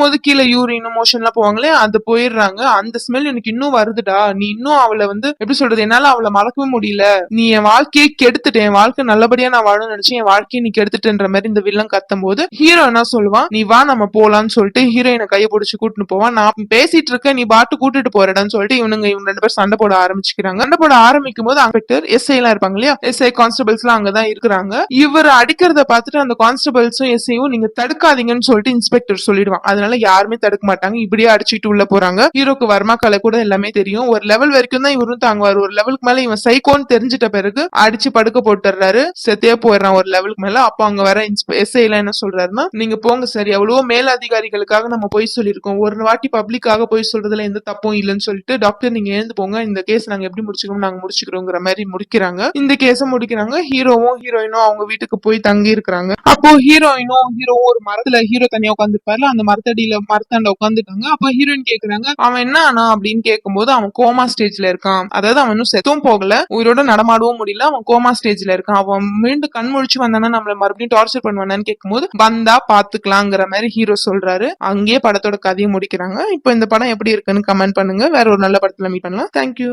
போது கீழே யூரின் மோஷன் எல்லாம் போவாங்களே அது போயிடுறாங்க. அந்த ஸ்மெல் எனக்கு இன்னும் வருதுடா, நீ இன்னும் அவளை வந்து எப்படி சொல்றது, என்னால அவளை மறக்கவே முடியல, நீ என் வாழ்க்கையை கெடுத்துட்டேன், என் வாழ்க்கை நல்லபடியா நான் வாழணும்னு நினைச்சேன், என் வாழ்க்கையை நீ கெடுத்துட்டுன்ற மாதிரி இந்த வில்லன் கத்தும் போது ஹீரோ என்ன சொல்லுவான், நீ வா நம்ம போலான்னு சொல்லிட்டு ஹீரோயினை கையை பிடிச்சு கூட்டிட்டு போவான். நான் பேசிட்டு இருக்க, நீ பாட்டு கூட்டிட்டு போறடான்னு சொல்லிட்டு இவங்க 2 பேரும் சண்டை போட ஆரம்பிச்சுக்கிறாங்க. சண்டை போட ஆரம்பிக்கும் போது இன்ஸ்பெக்டர் எஸ்ஐ எல்லாம் இருப்பாங்க இல்லையா, எஸ்ஐ கான்ஸ்டபிள்ஸ் எல்லாம் அங்கதான் இருக்கிறாங்க. இவர் அடிக்கிறத பார்த்துட்டு அந்த கான்ஸ்டபிள்ஸும் எஸ்ஐயும் நீங்க தடுக்காதீங்கன்னு சொல்லிட்டு இன்ஸ்பெக்டர் சொல்லிடுவான். அதனால யாருமே தடுக்க மாட்டாங்க, இப்படியே அடிச்சுட்டு உள்ள போறாங்க. ஹீரோக்கு வர்மா கலை கூட எல்லாமே தெரியும். ஒரு லெவல் வரைக்கும் தான் இவரும் தாங்குவார். ஒரு லெவலுக்கு மேல இவன் சைக்கோன்னு தெரிஞ்சிட்ட பிறகு அடிச்சு படுக்க போட்டுறாரு, செத்தே போயிடுறான் ஒரு லெவலுக்கு மேல. அப்ப அங்க வர எஸ்ஐ எல்லாம் என்ன சொல்றாருன்னா, நீங்க போங்க சரி, எவ்வளவோ மேல் அதிகாரிகளுக்காக நம்ம போய் சொல்லியிருக்கோம், ஒரு வாட்டி பப்ளிக்காக போய் சொல்றதுல எந்த தப்பும் இல்லைன்னு சொல்லிட்டு, டாக்டர் நீங்க எழுந்து போங்க, இந்த கேஸ் நாங்க எப்படி முடிச்சுக்கணும் நாங்க முடிச்சுக்கிறோங்கிற மாதிரி முடிக்கிறாங்க. இந்த கேஸ முடிக்கிறாங்க. ஹீரோவும் ஹீரோயினும் அவங்க வீட்டுக்கு போய் தங்கி இருக்கிறாங்க. அப்போ ஹீரோயினும் ஹீரோவும் ஒரு மரத்துல, ஹீரோ தனியா உட்காந்துருப்பாரு, அந்த மரத்தாண்ட உட்காந்துட்டாங்க. அப்ப ஹீரோயின் கேக்குறாங்க, அவன் என்ன ஆனா அப்படின்னு கேட்கும்போது, அவன் கோமா ஸ்டேஜ்ல இருக்கான், அதாவது அவன் இன்னும் செத்தும் போகல, உயிரோட நடமாடவும் முடியல, அவன் கோமா ஸ்டேஜ்ல இருக்கான், அவன் மீண்டும் கண் முழிச்சு வந்தானா நம்மள மறுபடியும் டார்ச்சர் பண்ணுவானான்னு கேட்கும்போது, வந்தா பாத்துக்கலாங்கிற மாதிரி ஹீரோ சொல்றாரு. அங்கேயே படத்தோட கதையை முடிக்கிறாங்க. இப்போ இந்த படம் எப்படி இருக்குன்னு கமெண்ட் பண்ணுங்க. வேற ஒரு நல்ல படத்துல மீட் பண்ணலாம். தேங்க்யூ.